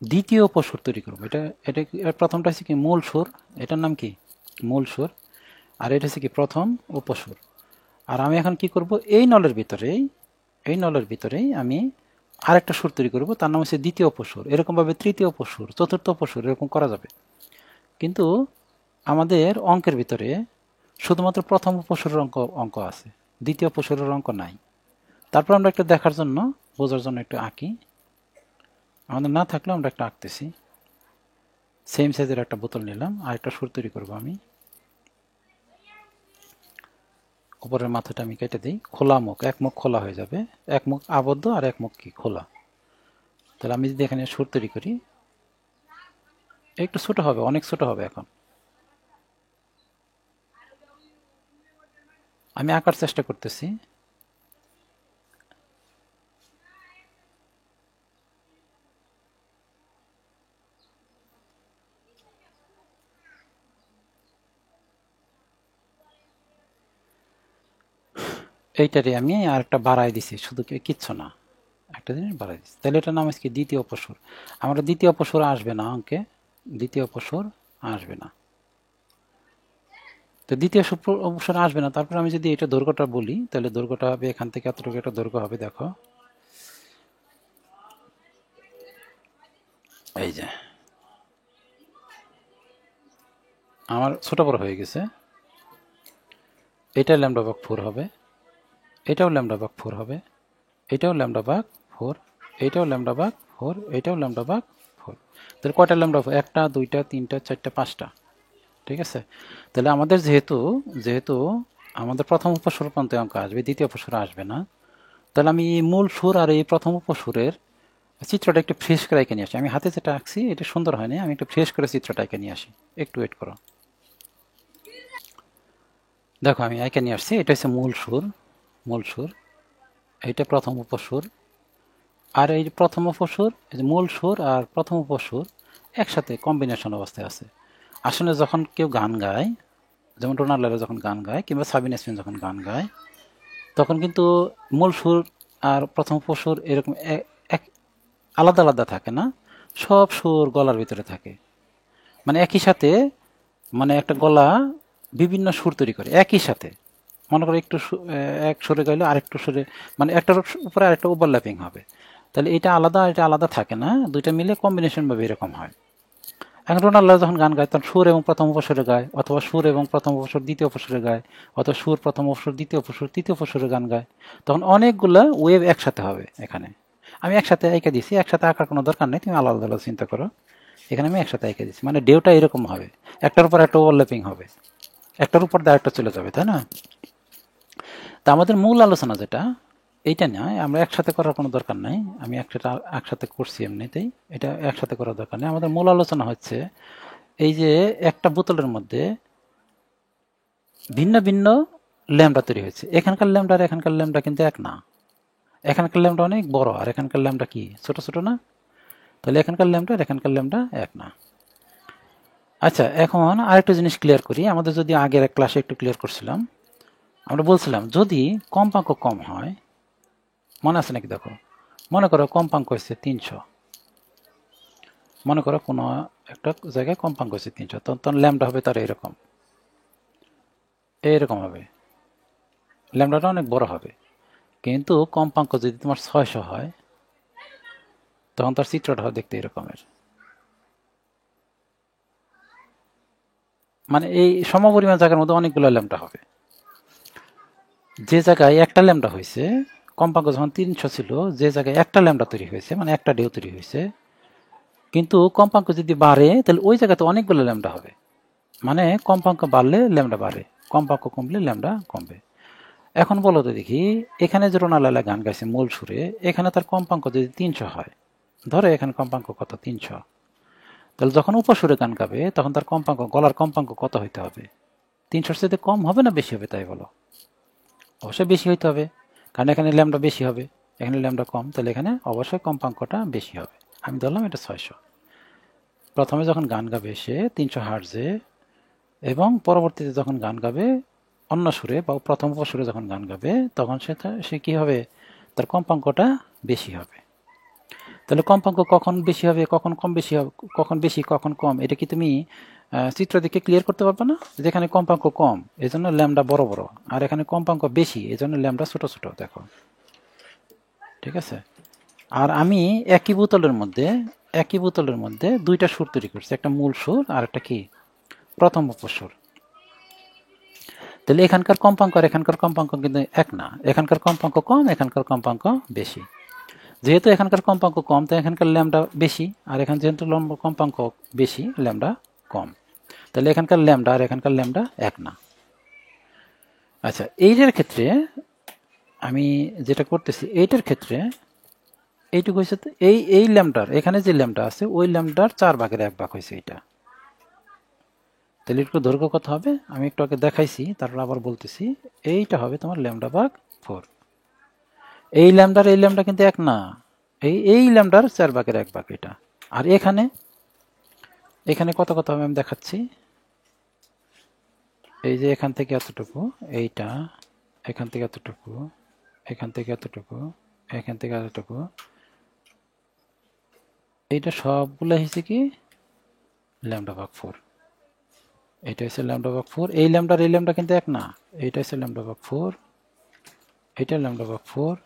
দ্বিতীয় উপসুর তৈরি করবো। এটা প্রথমটা হচ্ছে কি মূল সুর, এটার নাম কি মূল সুর, আর এটা হচ্ছে কি প্রথম উপসুর। আর আমি এখন কি করব, এই নলের ভিতরেই আমি আরেকটা সুর তৈরি করব, তার নাম হচ্ছে দ্বিতীয় উপসুর। এরকমভাবে তৃতীয় উপসুর, চতুর্থ উপসুর, এরকম করা যাবে। কিন্তু আমাদের অঙ্কের ভিতরে শুধুমাত্র প্রথম উপসুরের অঙ্ক আছে, দ্বিতীয় উপসুরের অঙ্ক নাই। তারপর আমরা একটা দেখার জন্য, বোঝার জন্য একটু আঁকি। আমাদের না থাকলেও আমরা একটা আঁকতেছি। সেম সাইজের একটা বোতল নিলাম, আর একটা সুর তৈরি করবো আমি। উপরের মাথাটা আমি কেটে দিই, খোলা মুখ, এক মুখ খোলা হয়ে যাবে, এক মুখ আবদ্ধ আর এক মুখ কি খোলা। তাহলে আমি যদি এখানে সুর তৈরি করি, একটু ছোট হবে, অনেক ছোট হবে। এখন আমি আঁকার চেষ্টা করতেছি। এইটারে আমি আর একটা বাড়াই দিছি, শুধু কিচ্ছু না, একটা জিনিস বাড়াই দিচ্ছি। তাহলে এটার নাম হচ্ছে কি দ্বিতীয় উপসুর। আমরা দ্বিতীয় উপসুর আসবে না অঙ্কে, দ্বিতীয় উপসুর আসবে না। তো দ্বিতীয় উপসুর আসবে না। তারপর আমি যদি এটা দৈর্ঘ্যটা বলি, তাহলে দৈর্ঘ্যটা হবে এখান থেকে এতটুকু একটা দৈর্ঘ্য হবে। দেখো এই যে আমার ছোট বড় হয়ে গেছে, এটা λ/4 হবে, এটাও λ/4 হবে, এটাও λ/4, এটাও λ/4, এটাও λ/4। তাহলে কয়টা λ/4? 1টা 2টা 3টা 4টা 5টা। ঠিক আছে। তাহলে আমাদের যেহেতু আমাদের প্রথম উপসুর পর্যন্ত অঙ্ক আসবে, দ্বিতীয় উপসুর আসবে না। তাহলে আমি এই মূল সুর আর এই প্রথম উপসুরের চিত্রটা একটু ফ্রেশ করে এঁকে নিয়ে আসি। আমি হাতে যেটা আঁকছি এটা সুন্দর হয়নি, আমি একটু ফ্রেশ করে চিত্রটা এঁকে নিয়ে আসি। একটু ওয়েট করো। দেখো আমি এঁকে নিয়ে আসছি, এটা হচ্ছে মূল সুর, এইটা প্রথম উপসুর। আর এই প্রথম উপসুর, এই যে মূল সুর আর প্রথম উপসুর একসাথে কম্বিনেশন অবস্থায় আছে। আসলে যখন কেউ গান গায়, যেমন রোনাল্ডো যখন গান গায় কিংবা সাবিনা ইয়াসমিন যখন গান গায়, তখন কিন্তু মূল সুর আর প্রথম উপসুর এরকম এক আলাদা আলাদা থাকে না, সব সুর গলার ভিতরে থাকে। মানে একই সাথে, মানে একটা গলা বিভিন্ন সুর তৈরি করে একই সাথে। মনে করো একটু এক সুরে গাইলে আরেকটু সুরে, মানে একটার উপরে আরেকটা ওভারল্যাপিং হবে। তাহলে এটা আলাদা থাকে না, দুইটা মিলে কম্বিনেশন ভাবে এরকম হয়। এখন রোনাল্ডো যখন গান গায় তখন সুর এবং প্রথম উপসুরে গায়, অথবা সুর এবং প্রথম উপসুর দ্বিতীয় উপসুরে গায়, অথবা সুর প্রথম উপসুর দ্বিতীয় উপসুর তৃতীয় উপসুরে গান গায়। তখন অনেকগুলা ওয়েভ একসাথে হবে এখানে। আমি একসাথে এঁকে দিছি, একসাথে আঁকার কোনো দরকার নেই, তুমি আলাদা আলাদা চিন্তা করো। এখানে আমি একসাথে এঁকে দিচ্ছি, মানে ডেউটা এরকম হবে, একটার উপর একটা ওভারল্যাপিং হবে, একটার উপর দিয়ে আরেকটা চলে যাবে, তাই না? তা আমাদের মূল আলোচনা যেটা, এইটা নয়, আমরা একসাথে করার কোনো দরকার নাই, আমি একসাথে করছি এমনিতেই, এটা একসাথে করার দরকার নেই। আমাদের মূল আলোচনা হচ্ছে এই যে একটা বোতলের মধ্যে ভিন্ন ভিন্ন ল্যাম্ডা তৈরি হয়েছে, এখানকার ল্যাম্ডা আর এখানকার ল্যাম্ডা কিন্তু এক না, এখানকার ল্যাম্ডা অনেক বড় আর এখানকার ল্যাম্ডা কি ছোট ছোট না? তাহলে এখানকার ল্যাম্ডা আর এখানকার ল্যাম্ডা এক না। আচ্ছা, এখন আরেকটা জিনিস ক্লিয়ার করি, আমাদের যদি আগের এক ক্লাসে একটু ক্লিয়ার করছিলাম, আমরা বলছিলাম যদি কম্পাঙ্ক কম হয়, মনে আছে নাকি? দেখো, মনে করো কম্পাঙ্ক হচ্ছে 300, মনে করো কোনো একটা জায়গায় কম্পাঙ্ক হচ্ছে 300, তখন ল্যাম্ডা হবে তার এরকম, এইরকম হবে, ল্যাম্ডাটা অনেক বড় হবে। কিন্তু কম্পাঙ্ক যদি তোমার 600 হয়, তখন তার চিত্রটা হয় দেখতে এরকমের, মানে এই সমপরিমাণ জায়গার মধ্যে অনেকগুলো ল্যাম্ডা হবে। যে জায়গায় একটা ল্যাম্ডা হয়েছে, কম্পাঙ্ক যখন 300 ছিল, যে জায়গায় একটা ল্যাম্ডা তৈরি হয়েছে, মানে একটা ঢেউ তৈরি হয়েছে, কিন্তু কম্পাঙ্ক যদি বাড়ে তাহলে ওই জায়গাতে অনেকগুলো ল্যাম্ডা হবে, মানে কম্পাঙ্ক বাড়লে ল্যাম্ডা বাড়ে, কম্পাঙ্ক কমলে ল্যাম্ডা কমবে। এখন বলো তো দেখি, এখানে যে রোনা লালা গান গাইছে মূল সুরে, এখানে তার কম্পাঙ্ক যদি 300 হয়, ধরো এখানে কম্পাঙ্ক কত 300, তাহলে যখন উপসুরে গান গাবে তখন তার কম্পাঙ্ক, গলার কম্পাঙ্ক কত হইতে হবে? 300-র সাথে কম হবে না বেশি হবে? তাই বলো। অবশ্যই বেশি হইতে হবে, কারণ এখানে ল্যাম্ডা বেশি হবে, এখানে ল্যাম্ডা কম, তাহলে এখানে অবশ্যই কম্পাঙ্কটা বেশি হবে। আমি ধরলাম এটা 600। প্রথমে যখন গান গাবে সে 300 হার্টজে, এবং পরবর্তীতে যখন গান গাবে অন্য সুরে বা প্রথম উপসুরে যখন গান গাবে, তখন সে কি হবে, তার কম্পাঙ্কটা বেশি হবে। তাহলে কম্পাঙ্ক কখন বেশি হবে, কখন কম বেশি হবে, কখন বেশি কখন কম, এটা কি তুমি চিত্র দেখে ক্লিয়ার করতে পারবে না? যেখানে কম্পাঙ্ক কম এই জন্য ল্যাম্ডা বড় বড়, আর এখানে কম্পাঙ্ক বেশি এই জন্য ল্যাম্ডা ছোট ছোট, দেখো, ঠিক আছে? আর আমি একই বোতলের মধ্যে দুইটা সুর তৈরি করছি, একটা মূল সুর আর একটা কি প্রথম উপসুর। তাহলে এখানকার কম্পাঙ্ক আর এখানকার কম্পাঙ্ক কিন্তু এক না, এখানকার কম্পাঙ্ক কম, এখানকার কম্পাঙ্ক বেশি। যেহেতু এখানকার কম্পাঙ্ক কম, তাই এখানকার ল্যাম্ডা বেশি, আর এখানে যেহেতু কম্পাঙ্ক বেশি, ল্যাম্ডা কম, তাহলে এখানকার ল্যাম্ডা আর এখানকার ল্যাম্ডা এক না। আচ্ছা, এইটার ক্ষেত্রে আমি যেটা করতেছি, এইটার ক্ষেত্রে এইটুকু হয়েছে, এই ল্যাম্ডার এখানে যে ল্যাম্ডা আছে ওই ল্যাম্ডার 4/1 হয়েছে এইটা। তাহলে একটু দৈর্ঘ্য কত হবে আমি একটু আগে দেখাইছি, তারপর আবার বলতেছি, এইটা হবে তোমার λ/4। এই ল্যাম্ডা কিন্তু এক না, এই ল্যাম্ডার 4/1 এটা। আর এখানে কত হবে আমি দেখাচ্ছি। এই যে এখান থেকে এতটুকু, এইটা এখান থেকে এতটুকু, এখান থেকে এতটুকু, এখান থেকে এতটুকু, এইটা সবগুলো হয়েছে কি λ/4। এটা হচ্ছে λ/4। এই ল্যাম্ডা কিন্তু এক না, এইটা হচ্ছে λ/4, এটা λ/4,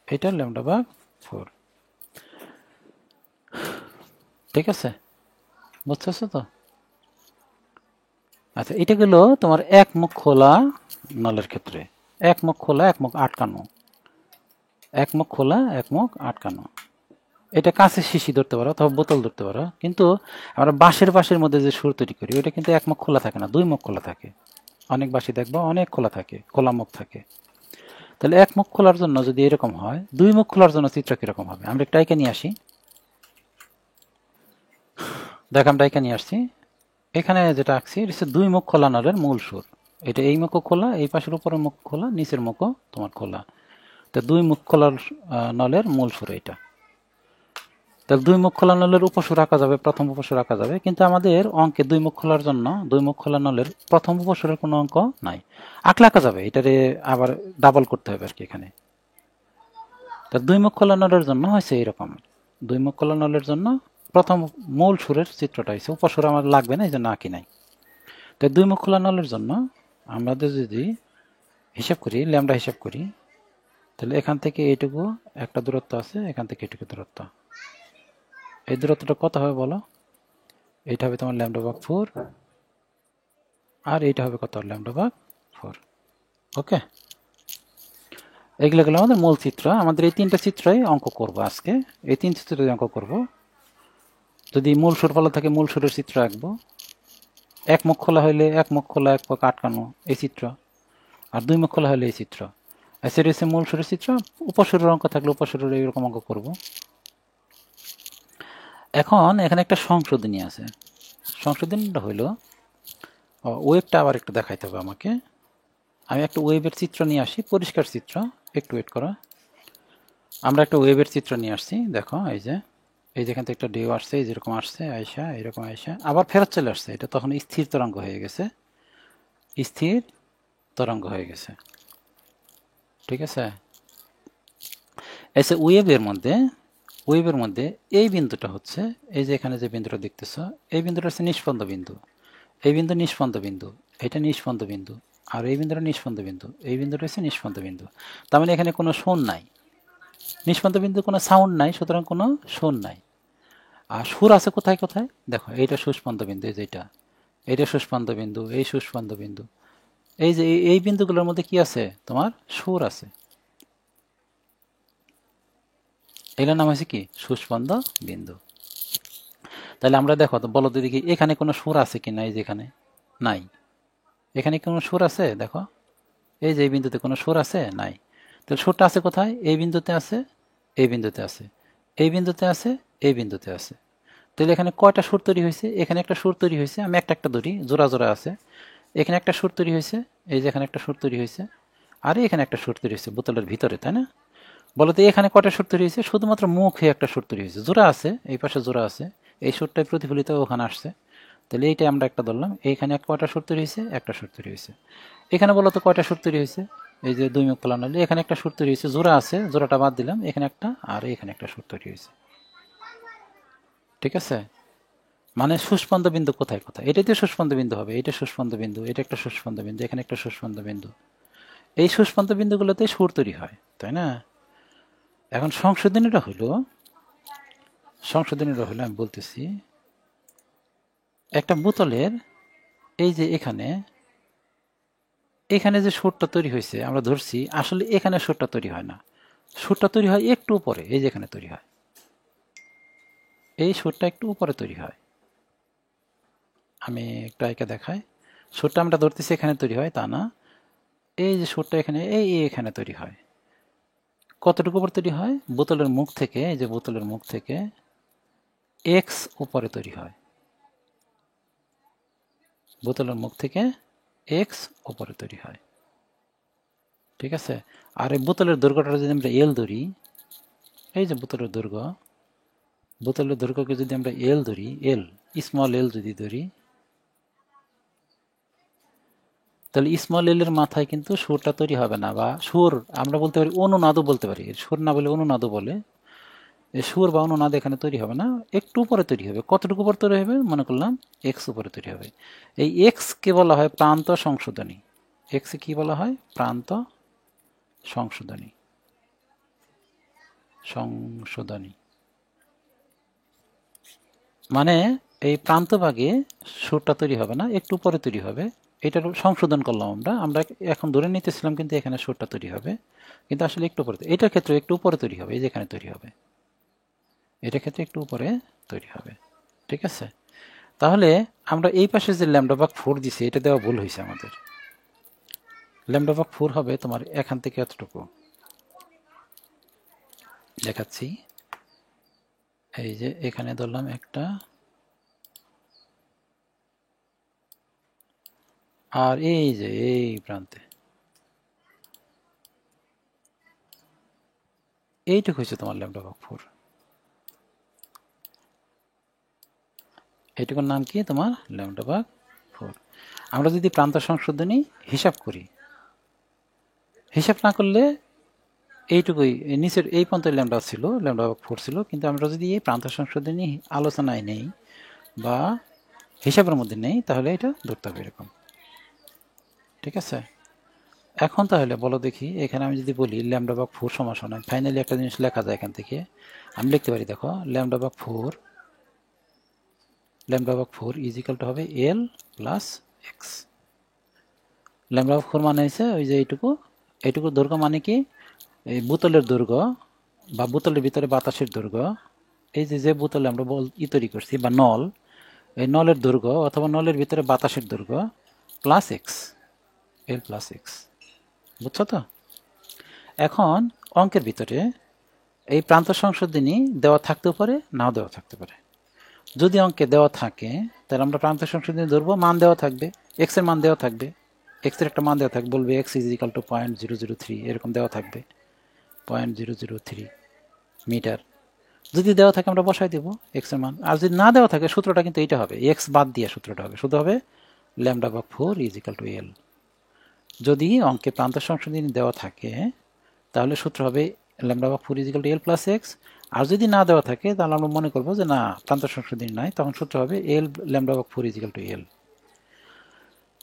এটা λ/4। ঠিক আছে, বুঝতেছো তো? আচ্ছা, এটা গেল তোমার এক মুখ খোলা নলের ক্ষেত্রে, এক মুখ খোলা এক মুখ আটকানো, এক মুখ খোলা এক মুখ আটকানো। এটা কাঁচের শিশি ধরতে পারো অথবা বোতল ধরতে পারো, কিন্তু আমরা বাঁশের মধ্যে যে সুর তৈরি করি ওইটা কিন্তু এক মুখ খোলা থাকে না, দুই মুখ খোলা থাকে। অনেক বাঁশি দেখবো অনেক খোলা থাকে, খোলা মুখ থাকে। তাহলে এক মুখ খোলার জন্য যদি এরকম হয়, দুই মুখ খোলার জন্য চিত্র কিরকম হবে? আমরা একটা এঁকে নিয়ে আসি, দেখ আমরা এঁকে নিয়ে আসছি। এখানে যেটা আঁকছি এটা হচ্ছে দুই মুখ খোলা নলের মূল সুর। এটা এই মুখও খোলা, এই পাশের উপরের মুখ খোলা, নিচের মুখও তোমার খোলা। তো দুই মুখ খোলার নলের মূল সুর এইটা। তাহলে দুই মুখ খোলা নলের উপসুর আঁকা যাবে, প্রথম উপসুর আঁকা যাবে, কিন্তু আমাদের অঙ্কে দুই মুখ খোলার জন্য দুই মুখ খোলা নলের প্রথম উপসুরের কোনো অঙ্ক নাই। আঁকলে আঁকা যাবে, এটারে আবার ডাবল করতে হবে আর কি এখানে। তা দুই মুখ খোলা নলের জন্য হয়েছে এইরকম, দুই মুখ খোলা নলের জন্য প্রথম মূল সুরের চিত্রটা হয়েছে, উপসুর আমার লাগবে না এই জন্য আঁকি নাই। তাই দুই মুখ খোলা নলের জন্য আমাদের যদি হিসাব করি, ল্যাম্ডা হিসাব করি, তাহলে এখান থেকে এইটুকু একটা দূরত্ব আছে, এখান থেকে এইটুকু দূরত্ব, এই দূরত্বটা কত হবে বলো? এইটা হবে তোমার λ/4, আর এইটা হবে কত? λ/4। ওকে, এগুলো গেলো আমাদের মূল চিত্র। আমাদের এই তিনটা চিত্রই অঙ্ক করব আজকে। এই তিন চিত্রই অঙ্ক করব। যদি মূল সুর ভালো থাকে মূল সুরের চিত্র আঁকবো। এক মুখ খোলা হইলে এক মুখ খোলা এক মুখ আটকানো এই চিত্র, আর দুই মুখ খোলা হলে এই চিত্র। সেটা হচ্ছে মূল সুরের চিত্র। উপসুরের অঙ্ক থাকলে উপসুরের এইরকম অঙ্ক করব। এখন এখানে একটা সংশোধনী আছে। সংশোধনীটা হইল ওয়েবটা আবার একটু দেখাইতে হবে আমাকে। আমি একটা ওয়েবের চিত্র নিয়ে আসি, পরিষ্কার চিত্র। একটু ওয়েট করো। আমরা একটা ওয়েবের চিত্র নিয়ে আসছি। দেখো এই যেখান থেকে একটা ঢেউ আসছে, যেরকম আসছে আয়সা, এরকম আয়সা আবার ফেরত চলে আসছে। এটা তখন স্থির তরঙ্গ হয়ে গেছে, স্থির তরঙ্গ হয়ে গেছে। ঠিক আছে। এসে ওয়েবের মধ্যে এই বিন্দুটা হচ্ছে, এই যে এখানে যে বিন্দুটা দেখতেছ, এই বিন্দুটা হচ্ছে নিষ্পন্দ বিন্দু। এই বিন্দু নিষ্পন্দ বিন্দু, এটা নিষ্পন্দ বিন্দু, আর এই বিন্দুটা নিষ্পন্দ বিন্দু, এই বিন্দুটা হচ্ছে নিষ্পন্দ বিন্দু। তার মানে এখানে কোনো শোন নাই, নিষ্পন্দ বিন্দু কোনো সাউন্ড নাই, সুতরাং কোনো শোন নাই। আর সুর আছে কোথায় কোথায়? দেখো এইটা সুস্পন্দ বিন্দু, এই যেটা, এইটা সুস্পন্দ বিন্দু, এই সুস্পন্দ বিন্দু। এই যে এই বিন্দুগুলোর মধ্যে কি আছে? তোমার সুর আছে। এগুলোর নাম হচ্ছে কি? সুস্পন্দ বিন্দু। তাহলে আমরা দেখো তো, বলো তো দেখি এখানে কোনো সুর আছে কিনা। এই যে এখানে নাই। এখানে কোনো সুর আছে? দেখো এই যে এই বিন্দুতে কোনো সুর আছে? নাই। তাহলে সুরটা আছে কোথায়? এই বিন্দুতে আছে, এই বিন্দুতে আছে, এই বিন্দুতে আছে, এই বিন্দুতে আছে। তাহলে এখানে কয়টা সুর তৈরি হয়েছে? এখানে একটা সুর তৈরি হয়েছে। আমি একটা একটা ধরি, জোড়া জোড়া আছে। এখানে একটা সুর তৈরি হয়েছে, এই যে এখানে একটা সুর তৈরি হয়েছে, আর এখানে একটা সুর তৈরি হয়েছে বোতলের ভিতরে, তাই না? বলো তো এখানে কয়টা সুর তৈরি হয়েছে? শুধুমাত্র মুখে একটা সুর তৈরি হয়েছে, জোড়া আছে, এই পাশে জোড়া আছে, এই সুরটাই প্রতিফলিত ওখানে আসছে। তাহলে এইটাই আমরা একটা ধরলাম। এইখানে কয়টা সুর তৈরি হয়েছে? একটা সুর তৈরি হয়েছে। এখানে বলো তো কয়টা সুর তৈরি হয়েছে? এই যে দুই মুখ ফলানো, এখানে একটা সুর তৈরি হয়েছে, জোড়া আছে, জোড়াটা বাদ দিলাম, এখানে একটা, আর এখানে একটা সুর তৈরি হয়েছে। ঠিক আছে। মানে সুস্পন্দ বিন্দু কোথায় কোথায়? এটাতে সুস্পন্দ বিন্দু হবে, এটা সুস্পন্দ বিন্দু, এটা একটা সুস্পন্দ বিন্দু, এখানে একটা সুস্পন্দ বিন্দু। এই সুস্পন্দ বিন্দুগুলোতে সুর তৈরি হয়, তাই না? এখন সংশোধনীটা হলো আমি বলতেছি, একটা বোতলের এই যে এখানে যে সুরটা তৈরি হয়েছে আমরা ধরছি, আসলে এখানে সুরটা তৈরি হয় না। সুরটা তৈরি হয় একটু উপরে, এই যে এখানে তৈরি হয়, এই সুরটা একটু উপরে তৈরি হয়। আমি একটু একে দেখাই। সুরটা আমরা ধরতেছি এখানে তৈরি হয় তা না, এই যে সুরটা এখানে এখানে তৈরি হয়। কতটুকু উপরে তৈরি হয়? বোতলের মুখ থেকে, এই যে বোতলের মুখ থেকে এক্স উপরে তৈরি হয়, বোতলের মুখ থেকে এক্স উপরে তৈরি হয়। ঠিক আছে। আর এই বোতলের দৈর্ঘ্যটা যদি আমরা এল ধরি, এই যে বোতলের দৈর্ঘ্যকে যদি আমরা এল ধরি, এল স্মল এল যদি ধরি, তাহলে স্মল এল এর মাথায় কিন্তু সুরটা তৈরি হবে না, বা সুর আমরা বলতে পারি অনুনাদও বলতে পারি, সুর না বলে অনুনাদও বলে। সুর বা অনুনাদ এখানে তৈরি হবে না, একটু উপরে তৈরি হবে। কতটুকু উপরে তৈরি হবে? মনে করলাম এক্স উপরে তৈরি হবে। এই এক্স কে বলা হয় প্রান্ত সংশোধনী। এক্স কি বলা হয়? প্রান্ত সংশোধনী। সংশোধনী মানে এই প্রান্তভাগে সুরটা তৈরি হবে না, একটু উপরে তৈরি হবে। এটার সংশোধন করলাম আমরা। আমরা এখন ধরে নিতেছিলাম কিন্তু এখানে সুরটা তৈরি হবে, কিন্তু আসলে একটু উপরে। এটার ক্ষেত্রে একটু উপরে তৈরি হবে, এই যেখানে তৈরি হবে, এটার ক্ষেত্রে একটু উপরে তৈরি হবে। ঠিক আছে। তাহলে আমরা এই পাশে যে ল্যামডা ভাগ 4 দিছি, এটা দেওয়া ভুল হয়েছে আমাদের। ল্যামডা ভাগ 4 হবে তোমার এখান থেকে এতটুকু। দেখাচ্ছি, এই যে এখানে ধরলাম একটা, আর এই যে এই প্রান্তে এইটুকু হয়েছে তোমার ল্যামডা ভাগ 4। এইটুকুর নাম কি? তোমার ল্যামডা ভাগ 4। আমরা যদি প্রান্ত সংশোধনী হিসাব করি, হিসাব না করলে এইটুকুই, নিচের এই পর্যন্ত ল্যামডা ছিল, ল্যামডা ভাগ 4 ছিল, কিন্তু আমরা যদি এই প্রান্ত সংশোধনী আলোচনায় নেই বা হিসাবের মধ্যে নেই, তাহলে এটা ধরতে হবে এরকম। ঠিক আছে। এখন তাহলে বলো দেখি, এখানে আমি যদি বলি ল্যামডা ভাগ 4 সমান, ফাইনালি একটা জিনিস লেখা যায় এখান থেকে। আমি লিখতে পারি, দেখো ল্যামডা ভাগ 4 ইজ ইকাল টু হবে এল প্লাস এক্স। ল্যামডা ভাগ 4 মানে হচ্ছে ওই যে এইটুকু, এইটুকু দৈর্ঘ্য মানে কি? এই বোতলের দৈর্ঘ্য বা বোতলের ভিতরে বাতাসের দৈর্ঘ্য, এই যে বোতলে আমরা তৈরি করছি বা নল, এই নলের দৈর্ঘ্য অথবা নলের ভিতরে বাতাসের দৈর্ঘ্য প্লাস এক্স, এল প্লাস এক্স। বুঝছো তো? এখন অঙ্কের ভিতরে এই প্রান্ত সংশোধনী দেওয়া থাকতেও পারে, নাও দেওয়া থাকতে পারে। যদি অঙ্কে দেওয়া থাকে তাহলে আমরা প্রান্ত সংশোধনী ধরবো, মান দেওয়া থাকবে, এক্স এর মান দেওয়া থাকবে, এক্স এর একটা মান দেওয়া থাকবে, বলবে এক্স ইজ ইকাল টু 0.003, এরকম দেওয়া থাকবে 0.003 মিটার। যদি দেওয়া থাকে আমরা বসাই দেবো এক্স এর মান, আর যদি না দেওয়া থাকে সূত্রটা কিন্তু এইটা হবে, এক্স বাদ দিয়ে সূত্রটা হবে, শুধু হবে ল্যামডা ভাগ 4 ইজ ইকাল টু এল। যদি অঙ্কে প্রান্ত সংশোধনী দেওয়া থাকে তাহলে সূত্র হবে ল্যামডা ভাগ 4 is equal to L plus X. আর যদি না দেওয়া থাকে তাহলে আমরা মনে করবো যে না, প্রান্ত সংশোধনী নাই, তখন সূত্র হবে এল ল্যামডা ভাগ 4 ইজ ইকাল টু এল।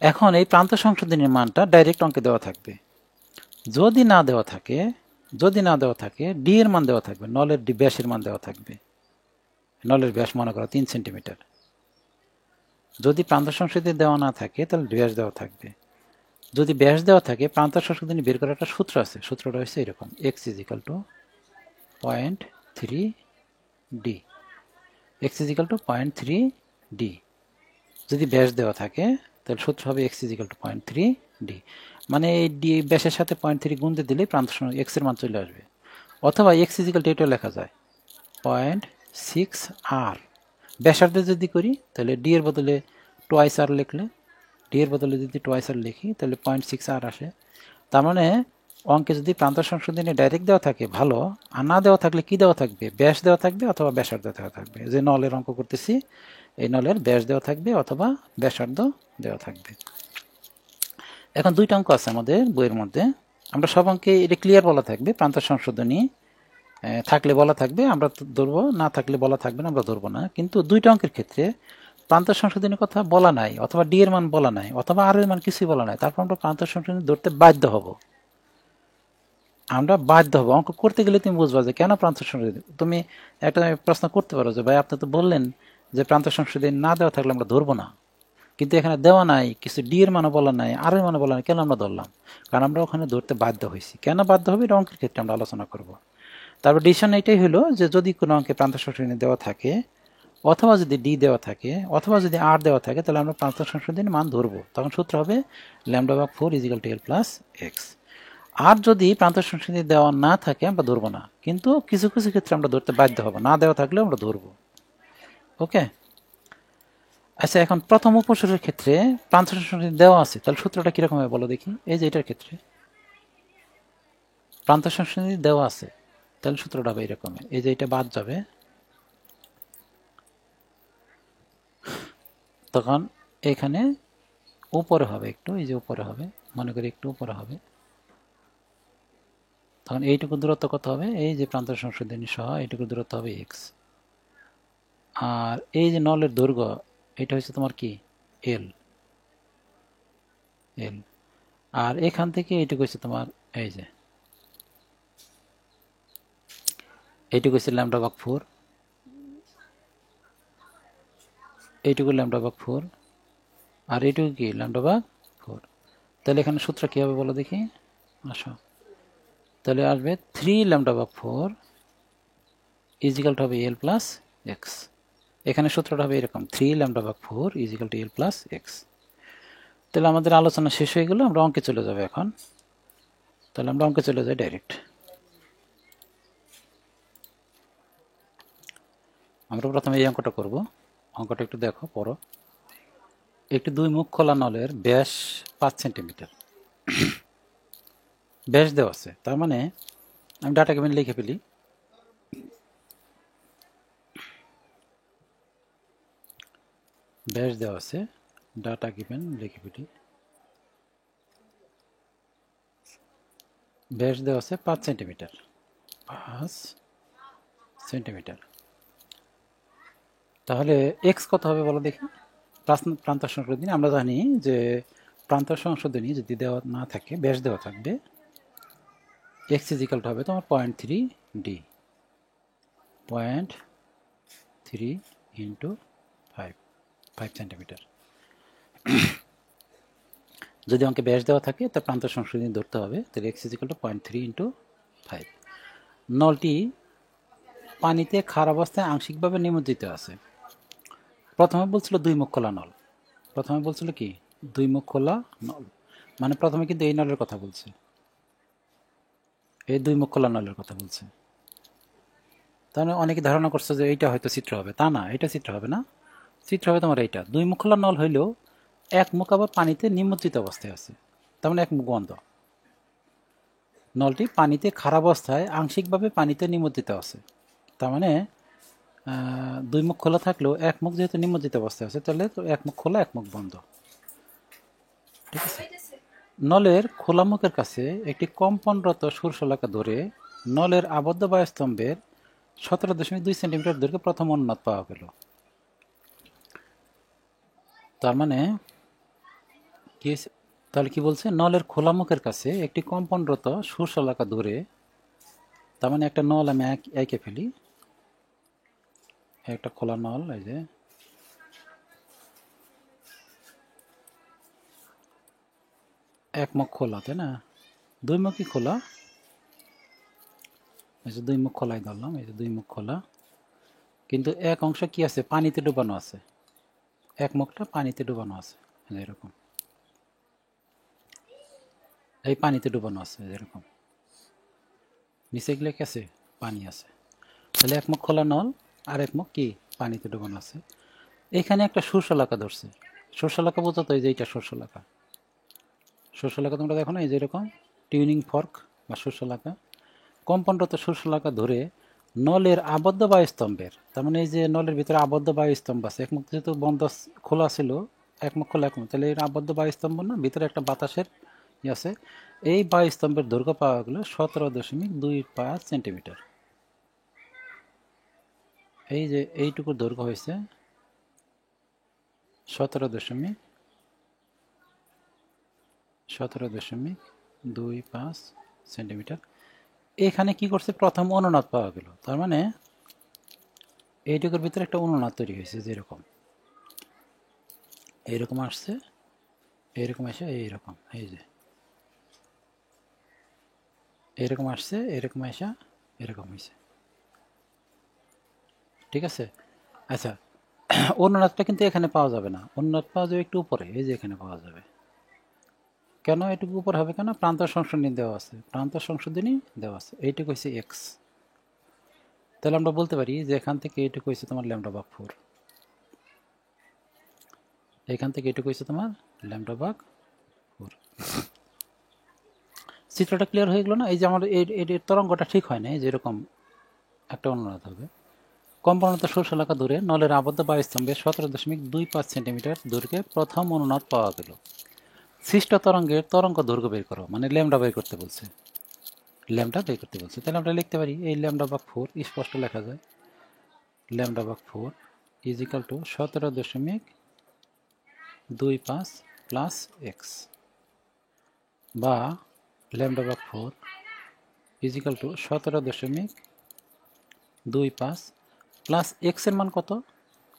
এখন এই প্রান্ত সংশোধনীর মানটা ডাইরেক্ট অঙ্কে দেওয়া থাকবে। যদি না দেওয়া থাকে ডি এর মান দেওয়া থাকবে, নলের ডি ব্যাসের মান দেওয়া থাকবে, নলের ব্যাস মনে করো 3 সেন্টিমিটার। যদি প্রান্ত সংশোধনী দেওয়া না থাকে তাহলে ব্যাস দেওয়া থাকবে। যদি ব্যাস দেওয়া থাকে প্রান্ত সংশোধনী বের করার একটা সূত্র আছে, সূত্রটা হচ্ছে এরকম, x is equal two 0.3 D, x is equal two 0.3 D. যদি ব্যাস দেওয়া থাকে তাহলে সূত্র হবে x is equal two 0.3 D, মানে এই ডি ব্যাসের সাথে 0.3 গুণ দিয়ে দিলে প্রান্ত এক্স এর মান চলে আসবে। অথবা এক্স ইজ ইকাল টু এটা লেখা যায় 0.6 আর। ব্যাসার্ধে যদি করি তাহলে ডি এর বদলে টোয়াইস আর লিখলে, ডি এর বদলে যদি টোয়াইস আর লিখি তাহলে 0.6 আর আসে। তার মানে অঙ্কে যদি প্রান্ত সংশোধনী ডাইরেক্ট দেওয়া থাকে ভালো, আর না দেওয়া থাকলে কি দেওয়া থাকবে, ব্যাস দেওয়া থাকবে অথবা ব্যাসার্ধ দেওয়া থাকবে। যে নলের অঙ্ক করতেছি এই নলের ব্যাস দেওয়া থাকবে অথবা ব্যাসার্ধ দেওয়া থাকবে। এখন দুইটা অঙ্ক আছে আমাদের বইয়ের মধ্যে, আমরা সব অঙ্কে এটা ক্লিয়ার বলা থাকবে, প্রান্ত সংশোধনী থাকলে বলা থাকবে আমরা ধরবো, না থাকলে বলা থাকবে না, আমরা ধরবো না। কিন্তু দুইটা অঙ্কের ক্ষেত্রে প্রান্ত সংশোধনের কথা বলা নাই, অথবা ডি এর মান বলা নাই, অথবা আর এর মান কিছুই বলা নাই, তারপর আমরা প্রান্ত সংশোধনী ধরতে বাধ্য হব। আমরা বাধ্য হব। অঙ্ক করতে গেলে তুমি বুঝবা যে কেন প্রান্ত সংশোধনী। তুমি একটা প্রশ্ন করতে পারো যে ভাই আপনি তো বললেন যে প্রান্ত সংশোধনী না দেওয়া থাকলে আমরা ধরবো না, কিন্তু এখানে দেওয়া নাই, কিছু ডি এর মানও বলা নাই, আর এর মানও বলা নাই, কেন আমরা ধরলাম? কারণ আমরা ওখানে ধরতে বাধ্য হয়েছি। কেন বাধ্য হবে এটা অঙ্কের ক্ষেত্রে আমরা আলোচনা করব। তারপর ডিসিশন এটাই হলো যে যদি কোনো অঙ্কে প্রান্ত সংশোধনী দেওয়া থাকে, অথবা যদি ডি দেওয়া থাকে, অথবা যদি আর দেওয়া থাকে, তাহলে আমরা প্রান্ত সংশোধনীর মান ধরবো। তখন সূত্র হবে ল্যামডা ভাগ 4 is equal to L plus X. আর যদি প্রান্ত সংশোধনী দেওয়া না থাকে আমরা ধরবো না, কিন্তু কিছু কিছু ক্ষেত্রে আমরা ধরতে বাধ্য হবো, না দেওয়া থাকলেও আমরা ধরবো। ওকে, আচ্ছা এখন প্রথম উপসর্গের ক্ষেত্রে প্রান্ত সংশোধনী দেওয়া আছে, তাহলে সূত্রটা কিরকম হবে বলো দেখি। এই যে এটার ক্ষেত্রে প্রান্ত সংশোধনী দেওয়া আছে, তাহলে সূত্রটা হবে এরকম, এই যে এটা বাদ যাবে, তখন এখানে উপরে হবে একটু, এই যে উপরে হবে, মনে করি একটু উপরে হবে, তখন এইটুকু দূরত্ব কত হবে, এই যে প্রান্ত সংশোধনী সহ এইটুকু দূরত্ব হবে এক্স। আর এই যে নলের দৈর্ঘ্য এটা হচ্ছে তোমার কি এল, এল। আর এখান থেকে এইটুকু হচ্ছে তোমার এই যে এইটুকু হচ্ছে ল্যামডা ভাগ 4, এইটুকু ল্যামডা ভাগ 4, আর এইটুকু কি ল্যামডা ভাগ 4। তাহলে এখানে সূত্র কি হবে বলো দেখি, আসো। তাহলে আসবে 3 ল্যামডা ভাগ 4 ইজ ইকাল টু হবে এল প্লাস এক্স। এখানে সূত্রটা হবে এরকম, 3 ল্যামডা ভাগ 4 is equal to L plus x. তাহলে আমাদের আলোচনা শেষ হয়ে গেল, আমরা অঙ্কে চলে যাবো এখন। তাহলে আমরা অঙ্কে চলে যাই ডাইরেক্ট। আমরা প্রথমে এই অঙ্কটা করব। অঙ্কটা একটু দেখো, পড়ো। একটি 2 মুখ খোলা নলের ব্যাস 5 সেন্টিমিটার ব্যাস দেওয়া আছে, তার মানে আমি ডাটা কেবিন লিখে ফেলি। ব্যাস দেওয়া আছে, ডাটা গিভেন লিখে ফেলি। ব্যাস দেওয়া আছে 5 সেন্টিমিটার, 5 সেন্টিমিটার। তাহলে এক্স কত হবে বলো দেখি। প্রান্ত সংশোধনী আমরা জানি যে প্রান্ত সংশোধনী যদি দেওয়া না থাকে, ব্যাস দেওয়া থাকবে, এক্স ইজ ইকাল টু হবে তোমার 0.3 ডি, 0.3 ইন্টু 5 সেন্টিমিটার। যদি অঙ্কে ব্যাস দেওয়া থাকে তা প্রান্ত সংশোধনী ধরতে হবে, তাহলে x is equal two 0.3 into 5। নলটি পানিতে খাড়া অবস্থায় আংশিকভাবে নিমজ্জিত আছে। প্রথমে বলছিল দুই মুখ খোলা নল, প্রথমে বলছিল কি দুই মুখ খোলা নল, মানে প্রথমে কিন্তু এই নলের কথা বলছে, এই দুই মুখ খোলা নলের কথা বলছে। তাহলে অনেকে ধারণা করছে যে এইটা হয়তো চিত্র হবে, তা না, এটা চিত্র হবে না। চিত্র হবে তোমার এইটা, দুই মুখ খোলা নল হইলেও এক মুখ আবার পানিতে নিমজ্জিত অবস্থায় আছে, তার মানে এক মুখ বন্ধ। নলটি পানিতে খারাপ অবস্থায় আংশিকভাবে পানিতে নিমজ্জিত আছে, তার মানে দুই মুখ খোলা থাকলেও এক মুখ যেহেতু নিমজ্জিত অবস্থায় আছে, তাহলে তো এক মুখ খোলা এক মুখ বন্ধ। ঠিক আছে। নলের খোলা মুখের কাছে একটি কম্পনরত সুরশলাকা ধরে নলের আবদ্ধ বায়ুস্তম্ভের 17.2 সেন্টিমিটার দৈর্ঘ্যে প্রথম অনুনাদ পাওয়া গেল। তার মানে কি, তাহলে কি বলছে, নলের খোলা মুখের কাছে একটি কম্পনরত সুরশলাকা ধরে, তার মানে একটা নল আমি এঁকে ফেলি, একটা খোলা নল, এই যে এক মুখ খোলা, তাই না, দুই মুখই খোলা, এই যে দুই মুখ খোলাই ধরলাম, এই যে দুই মুখ খোলা, কিন্তু এক অংশ কি আছে, পানিতে ডুবানো আছে, এক মুখটা পানিতে ডুবানো আছে এরকম, এই পানিতে ডুবানো আছে এরকম, নিচে গেলে কি আছে, পানি আছে। তাহলে এক মুখ খোলা নল আর এক মুখ কি পানিতে ডুবানো আছে। এখানে একটা সুরশলাকা ধরছে, সুরশলাকা বোঝো তো, এই যে এইটা সুরশলাকা, সুরশলাকা তোমরা দেখো না, এই যে এরকম টিউনিং ফর্ক বা সুরশলাকা, কম্পনরত সুরশলাকা ধরে নলের আবদ্ধ বায়ুস্তম্ভের, তার মানে এই যে নলের ভিতরে আবদ্ধ বায়ুস্তম্ভ আছে, এক মুখ যেহেতু বন্ধ খোলা ছিল, এক মুখ খোলা এক মুখ, তাহলে এর আবদ্ধ বায়ুস্তম্ভ না, ভিতরে একটা বাতাসের ই আছে, এই বায়ুস্তম্ভের দৈর্ঘ্য পাওয়া গেল 17.25 সেন্টিমিটার। এই যে এইটুকু দৈর্ঘ্য হয়েছে 17.25 সেন্টিমিটার। এখানে কি করছে, প্রথম অনুনাদ পাওয়া গেল, তার মানে এইটুকুর ভিতরে একটা অনুনাদ তৈরি হয়েছে, যেরকম এইরকম আসছে, এইরকম এসে এইরকম, এই যে এরকম আসছে, এরকম আসা এরকম হয়েছে। ঠিক আছে। আচ্ছা, অনুনাদটা কিন্তু এখানে পাওয়া যাবে না, অনুনাদ পাওয়া যাবে একটু উপরে, এই যে এখানে পাওয়া যাবে। কেন এটুকু উপর হবে, কেন, প্রান্ত সংশোধনী দেওয়া আছে, প্রান্ত সংশোধনী দেওয়া আছে, এইটুকু হচ্ছে এক্স। তাহলে আমরা বলতে পারি যে এখান থেকে এইটুকু হচ্ছে তোমার λ/4, এখান থেকে এইটুকু হচ্ছে তোমার λ/4। চিত্রটা ক্লিয়ার হয়ে গেল না? এই যে আমার এর তরঙ্গটা ঠিক হয় না, যেরকম একটা অনুনাদ হবে। কম্পনত সুরশলাকা ধরে নলের আবদ্ধ বায়ুস্তম্ভে 17.25 সেন্টিমিটার দৈর্ঘ্যে প্রথম অনুনাদ পাওয়া গেল। সৃষ্ট তরঙ্গের তরঙ্গ দৈর্ঘ্য বের করো, মানে ল্যামডা বের করতে বলছে, ল্যামডা বের করতে বলছে। তাহলে আমরা লিখতে পারি এই λ/4 স্পষ্ট লেখা যায়, λ/4 is equal to 17.25 plus X, বা λ/4 is equal to 17.25 plus X এর মান কত,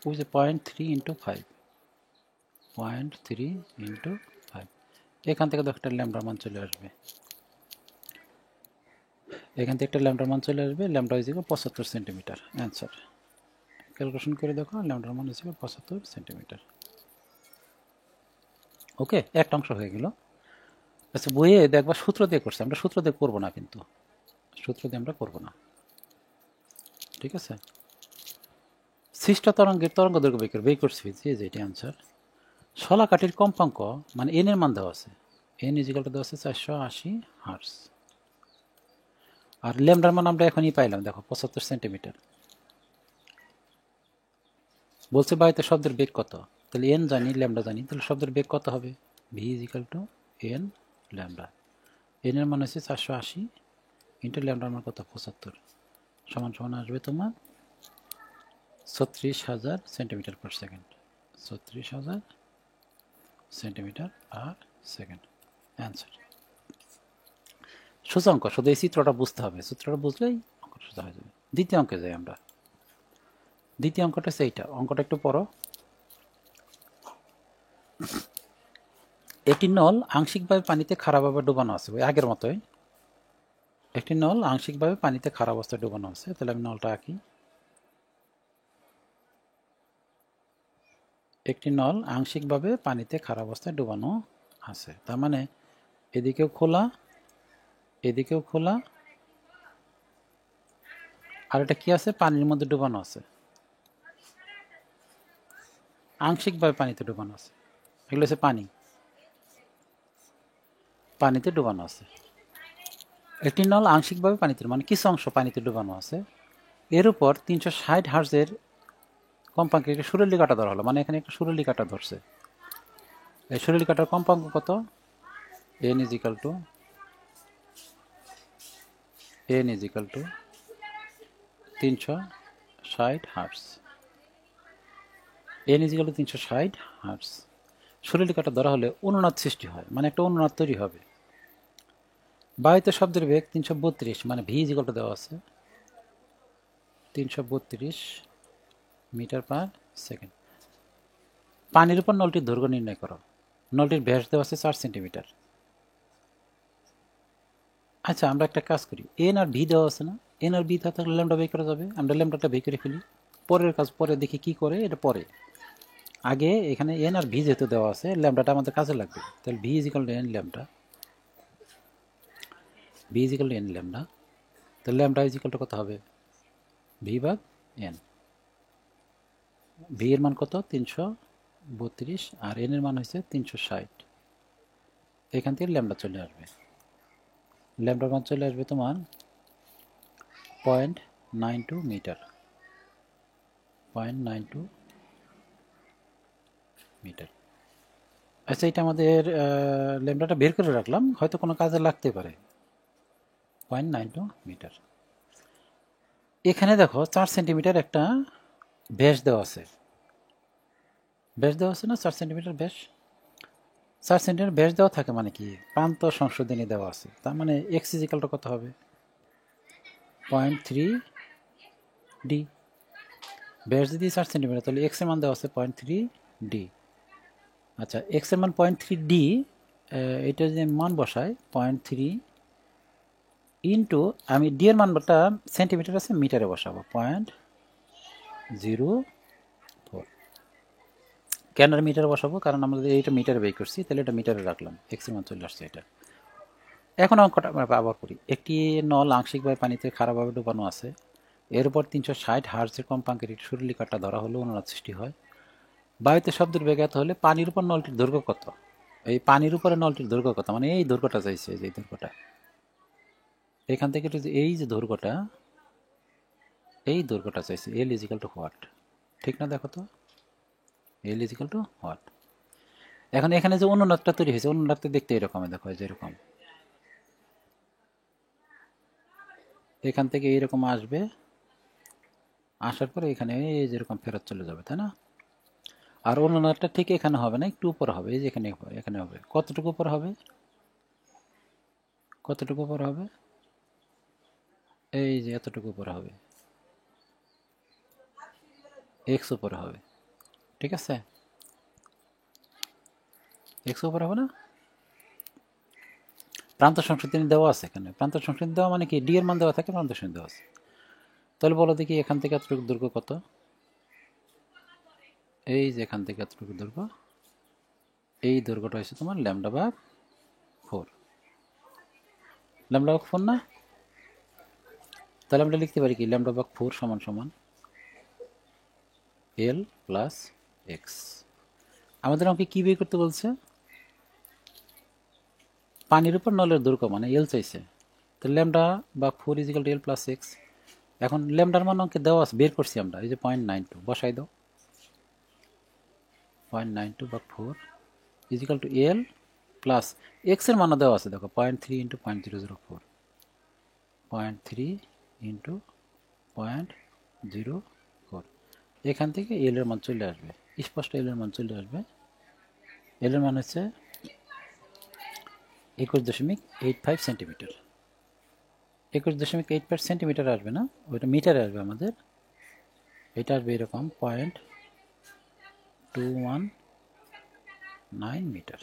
ওই যে 0.3 ইন্টু 5, 0.3 ইন্টু 5, এখান থেকে তো একটা ল্যামডার মান চলে আসবে, এখান থেকে একটা ল্যামডার মান চলে আসবে, lambda is equal 75 centimetre. Answer calculation করে দেখো, ল্যামডার মান ইজ ইকুয়াল 75 সেন্টিমিটার। ওকে, একটা অংশ হয়ে গেল। আচ্ছা, বইয়ে দেখবা সূত্র দিয়ে করছে, আমরা সূত্র দিয়ে করবো না, কিন্তু সূত্র দিয়ে আমরা করবো না, ঠিক আছে। সৃষ্ট তরঙ্গের তরঙ্গ দৈর্ঘ্য বের করছি, যে এটি অ্যান্সার। শলাকাঠির কম্পাঙ্ক মানে এন এর মান দেওয়া আছে, এন ইজিক্যালটা দেওয়া আছে 480 হার্টজ, আর ল্যামডার মান আমরা এখনই পাইলাম, দেখো 75 সেন্টিমিটার। বলছে বায়ুতে শব্দের বেগ কত, তাহলে এন জানি, ল্যামডা জানি, তাহলে শব্দের বেগ কত হবে, v is equal to n lambda. N এর মান হচ্ছে 480 ইন্টু ল্যামডার মান কত 75, সমান সমান আসবে তোমার 36,000 centimetre per second, 36,000 centimetre per second. Answer সোজা অঙ্ক, শুধু এই চিত্রটা বুঝতে হবে, চিত্রটা বুঝলেই অঙ্কটা সোজা হয়ে যাবে। দ্বিতীয় অঙ্কে যাই আমরা, দ্বিতীয় অঙ্কটা হচ্ছে এইটা, অঙ্কটা একটু পড়ো। এটি নল আংশিকভাবে পানিতে খারাপভাবে ডুবানো আছে, ওই আগের মতোই একটি নল আংশিকভাবে পানিতে খাড়া অবস্থায় ডুবানো আছে, তাহলে আমি নলটা আঁকি। একটি নল আংশিকভাবে পানিতে খাড়া অবস্থায় ডুবানো আছে, তার মানে এদিকেও খোলা, এদিকেও খোলা, আর এটা কি আছে, পানির মধ্যে ডুবানো আছে, আংশিকভাবে পানিতে ডুবানো আছে। এগুলো হচ্ছে পানি, পানিতে ডুবানো আছে। একটি নল আংশিকভাবে পানিতে, মানে কিছু অংশ পানিতে ডুবানো আছে, এর উপর 360 হার্জের কম্পাঙ্কে একটা সুরেলি কাটা ধরা হলো, মানে এখানে একটা সুরেলি কাটা ধরছে। এই সুরেলি কাটার কম্পাঙ্ক কত? n is equal to 360 hertz. n is equal to 360 hertz. সুরেলি কাটা ধরা হলে অনুনাদ সৃষ্টি হয়, মানে একটা অনুনাদ তৈরি হবে। বায়ুতে শব্দের বেগ 332, মানে v is equal to দেওয়া আছে 332 মিটার পার সেকেন্ড। পানির উপর নলটির দৈর্ঘ্য নির্ণয় করো। নলটির ব্যাস দেওয়া আছে 4 সেন্টিমিটার। আচ্ছা, আমরা একটা কাজ করি, এন আর ভি দেওয়া আছে না, এন আর ভি থাকলে ল্যামডা বের করা যাবে, আমরা ল্যামডাটা বের করে ফেলি। পরের কাজ পরে দেখি কি করে, এটা পরে। আগে এখানে এন আর ভি যেহেতু দেওয়া আছে, ল্যামডাটা আমাদের কাজে লাগবে, তাহলে V is equal two n lambda, V is equal two n lambda. তাহলে ল্যামডা ইজ ইকাল টু কত হবে? ভি ভাগ এন। ভি এর মান কত? 332, আর এন এর মান হচ্ছে 360। এখান থেকে ল্যামডা চলে আসবে, ল্যামডার মান চলে আসবে তোমার 0.92 মিটার, 0.92 মিটার। আচ্ছা, এটা আমাদের ল্যামডাটা বের করে রাখলাম, হয়তো কোনো কাজে লাগতে পারে। 0.92 মিটার। এখানে দেখো 4 সেন্টিমিটার একটা ব্যাস দেওয়া আছে, ব্যাস দেওয়া আছে না, 4 সেন্টিমিটার ব্যাস। 4 সেন্টিমিটার ব্যাস দেওয়া থাকে মানে কি, প্রান্ত সংশোধনী দেওয়া আছে, তার মানে এক্স ইজিক্যালটা কত হবে? 0.3 ডি। ব্যাস যদি 4 সেন্টিমিটার, তাহলে এক্স এর মান দেওয়া আছে 0.3 ডি। আচ্ছা, এক্স এর মান 0.3 ডি, এটা যদি মান বসাই 0.3 ইন্টু, আমি ডি এর মানটা সেন্টিমিটার আছে, মিটারে বসাবো 0.04। কেন মিটারে বসাবো? কারণ আমাদের এইটা মিটারে বের করছি, তাহলে এটা মিটারে রাখলাম, এক্স এর মান চলে আসছে এটা। এখন অঙ্কটা আমরা আবার করি। একটি নল আংশিকভাবে পানিতে খারাপভাবে ডুবানো আছে, এর উপর 360 হার্জের কম্পাঙ্কের একটি সুরেলি কাটা ধরা হলে অনুনাদ সৃষ্টি হয়। বায়ুতে শব্দের বেগ এত হলে পানির উপর নলটির দৈর্ঘ্য কত? এই পানির উপরে নলটির দৈর্ঘ্য কত, মানে এই দৈর্ঘ্যটা চাইছে, যে দৈর্ঘ্যটা এখান থেকে এই যে দৈর্ঘ্যটা, এই দৈর্ঘ্যটা চাইছে। এল ইজিক্যাল টু হোয়াট, ঠিক না? দেখো তো, এল ইজিক্যাল টু হোয়াট। এখন এখানে যে অনুনাদটা তৈরি হয়েছে, অনুনাদটা দেখতে এরকম, দেখো যেরকম এখান থেকে এইরকম আসবে, আসার পরে এখানে এই যেরকম ফেরত চলে যাবে, তাই না? আর অনুনাদটা ঠিক এখানে হবে না, একটু উপর হবে, এই যে এখানে, এখানে হবে। কতটুকু উপর হবে? কতটুকু উপর হবে? এই যে এতটুকু উপর হবে, এক্স উপরে হবে, ঠিক আছে? এক্স উপরে হবে না? প্রান্ত সংশোধনী দেওয়া আছে এখানে, প্রান্ত সংশোধনী দেওয়া মানে কি, ডি এর মান দেওয়া থাকে, প্রান্ত সংশোধনী দেওয়া আছে। তাহলে বলো দেখি এখান থেকে এতটুকু দৈর্ঘ্য কত? এই যে এখান থেকে এতটুকু দৈর্ঘ্য, এই দৈর্ঘ্যটা হচ্ছে তোমার ল্যামডা ভাগ 4, ল্যামডা ভাগ 4 না? তাহলে আমরা লিখতে পারি কি, ল্যামডা ভাগ 4 সমান সমান এল প্লাস এক্স। আমাদের অঙ্কে কি বের করতে বলছে? পানির উপর নলের দৈর্ঘ্য, মানে এল চাইছে, তো ল্যামডা ভাগ 4 is equal two L plus x. এখন ল্যামডার মান অঙ্কে দেওয়া আছে, বের করছি আমরা, এই যে 0.92 বসাই দাও, 0.92 ভাগ 4 is equal two L plus X এর মানও দেওয়া আছে, দেখো 0.3 ইন্টু 0.004, 0.3 ইন্টু 0.04। এখান থেকে এল এর মান চলে আসবে, স্পষ্ট এল এর মান চলে আসবে। এল এর মান হচ্ছে 21.85 সেন্টিমিটার। 21.85 সেন্টিমিটার আসবে না, ওইটা মিটারে আসবে আমাদের। এটা আসবে এরকম 0.219 মিটার।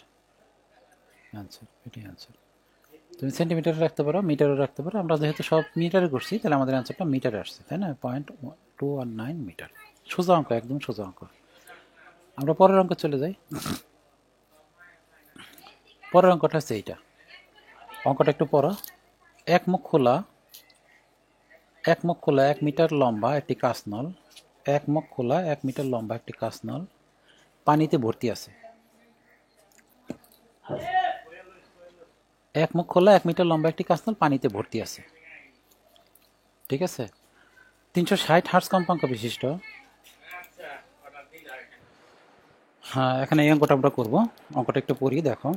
আনসার, এটাই আনসার। তুমি সেন্টিমিটারে রাখতে পারো, মিটারে রাখতে পারো। আমরা যেহেতু সব মিটারে করছি, তাহলে আমাদের অ্যান্সারটা মিটারে আসছে, তাই না? 0.219 মিটার। সোজা অঙ্ক, একদম সোজা অঙ্ক। আমরা পরের অঙ্ক চলে যাই। পরের অঙ্কটা হচ্ছে এইটা। অঙ্কটা একটু পড়ো। এক মুখ খোলা, এক মুখ খোলা 1 মিটার লম্বা একটি কাঁচনল, এক মুখ খোলা 1 মিটার লম্বা একটি কাঁচনল পানিতে ভর্তি আছে। এক মুখ খোলা 1 মিটার লম্বা একটি কাঁচনল পানিতে ভর্তি আছে, ঠিক আছে? 360 হার্জ কম্পাঙ্ক বিশিষ্ট। হ্যাঁ, এখানে এই অঙ্কটা আমরা করবো। অঙ্কটা একটু পড়ি, দেখো।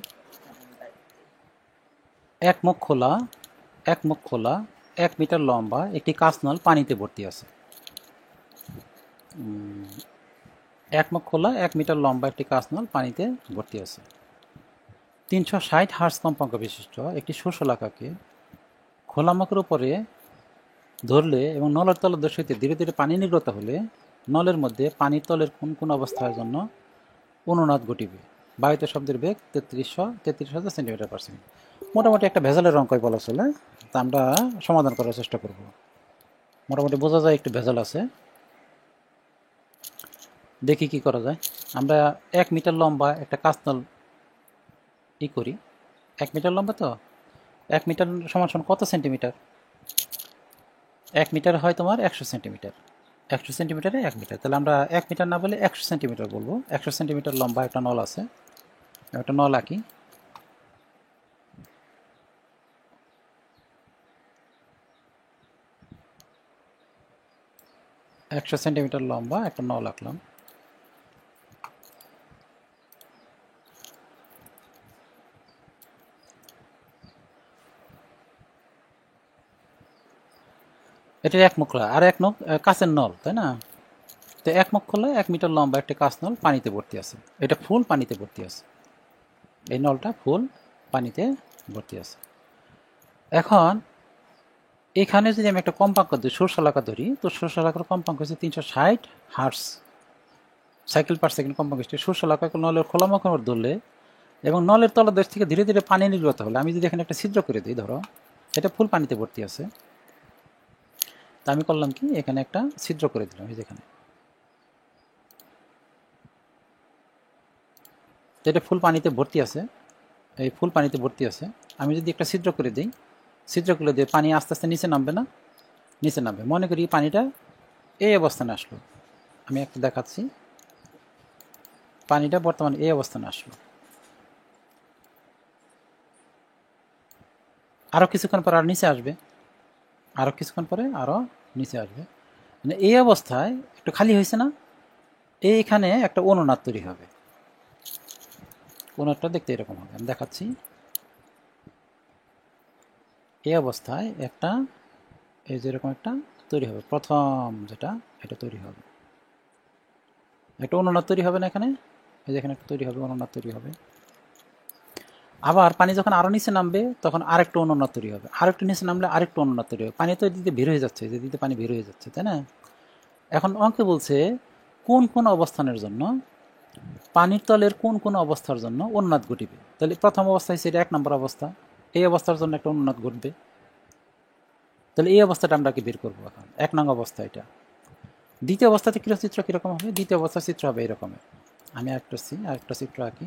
এক মুখ খোলা, এক মুখ খোলা 1 মিটার লম্বা একটি কাঁচনল পানিতে ভর্তি আছে। এক মুখ খোলা 1 মিটার লম্বা একটি কাঁচনল পানিতে ভর্তি আছে। 360 হার্জ কম্পাঙ্ক বিশিষ্ট একটি শোষলাকাকে খোলা মুখের উপরে ধরলে এবং নলের তলদেশ হইতে ধীরে ধীরে পানি নির্গত হলে নলের মধ্যে পানির তলের কোন কোন অবস্থার জন্য অনুনাদ ঘটিবে? বায়ুতে শব্দের বেগ 33,000 সেন্টিমিটার পার সেকেন্ড। মোটামুটি একটা ভেজালের অঙ্কই বলা চলে, তা আমরা সমাধান করার চেষ্টা করব। মোটামুটি বোঝা যায় একটু ভেজাল আছে, দেখি কি করা যায়। আমরা 1 মিটার লম্বা একটা কাঁচনল করি। 1 মিটার লম্বা, তো 1 মিটার সমান সমান কত সেন্টিমিটার? 1 মিটার হয় তোমার 100 সেন্টিমিটার। 100 সেন্টিমিটারে 1 মিটার, তাহলে আমরা 1 মিটার না বলে 100 সেন্টিমিটার বলবো। 100 সেন্টিমিটার লম্বা একটা নল আছে, একটা নল আঁকি। একশো সেন্টিমিটার লম্বা একটা নল আঁকলাম। এটার এক মুখ খোলা, আর এক মুখ কাঁচের নল, তাই না? তো এক মুখ খোলা 1 মিটার লম্বা একটা কাঁচ নল পানিতে ভর্তি আছে। এটা ফুল পানিতে ভর্তি আছে, এই নলটা ফুল পানিতে ভর্তি আছে। এখন এখানে যদি আমি একটা কম্পাঙ্ক ধরি, সরষালাকা ধরি, তো সরষালাকার কম্পাঙ্ক হচ্ছে 360 হার্স সাইকেল পার সেকেন্ড কম্পাঙ্ক। সরষালাকাকে নলের খোলা মুখের উপর ধরলে এবং নলের তলদেশ থেকে ধীরে ধীরে পানি নির্গত হলে, আমি যদি এখানে একটা ছিদ্র করে দিই, ধরো এটা ফুল পানিতে ভর্তি আছে, তা আমি করলাম কি, এখানে একটা ছিদ্র করে দিলাম। এই যেখানে এটা ফুল পানিতে ভর্তি আছে, এই ফুল পানিতে ভর্তি আছে। আমি যদি একটা ছিদ্র করে দিই, ছিদ্র করে দিয়ে পানি আস্তে আস্তে নিচে নামবে না? নিচে নামবে। মনে করি পানিটা এই অবস্থানে আসলো, আমি একটা দেখাচ্ছি। পানিটা বর্তমানে এই অবস্থানে আসলো, আরও কিছুক্ষণ পরে আর নিচে আসবে, আরও কিছুক্ষণ পরে আরও নিচে আসবে। মানে এই অবস্থায় একটু খালি হয়েছে না? এইখানে একটা অনুনাদ তৈরি হবে। অনুনাদটা দেখতে এরকম হবে, আমি দেখাচ্ছি। এই অবস্থায় একটা, এই যেরকম একটা তৈরি হবে, প্রথম যেটা এটা তৈরি হবে, একটা অনুনাদ তৈরি হবে না এখানে? এই যে এখানে একটা তৈরি হবে, অনুনাদ তৈরি হবে। আবার পানি যখন আরও নিচে নামবে তখন আরেকটা অনুনাদ তৈরি হবে, আরেকটু নিচে নামলে আরেকটু অনুনাদ তৈরি হবে। পানি তো এদিকে বের হয়ে যাচ্ছে, যে দিতে পানি বের হয়ে যাচ্ছে, তাই না? এখন অঙ্কে বলছে কোন কোন অবস্থানের জন্য, পানির তলের কোন কোন অবস্থার জন্য অনুনাদ ঘটিবে। তাহলে প্রথম অবস্থা হচ্ছে এটা 1 নম্বর অবস্থা, এই অবস্থার জন্য একটা অনুনাদ ঘটবে। তাহলে এই অবস্থাটা আমরা কি বের করবো এখন? 1 নং অবস্থা এটা। দ্বিতীয় অবস্থাতে চিত্র কীরকম হবে? দ্বিতীয় অবস্থার চিত্র হবে এরকমের। আমি আরেকটা চিত্র আঁকি।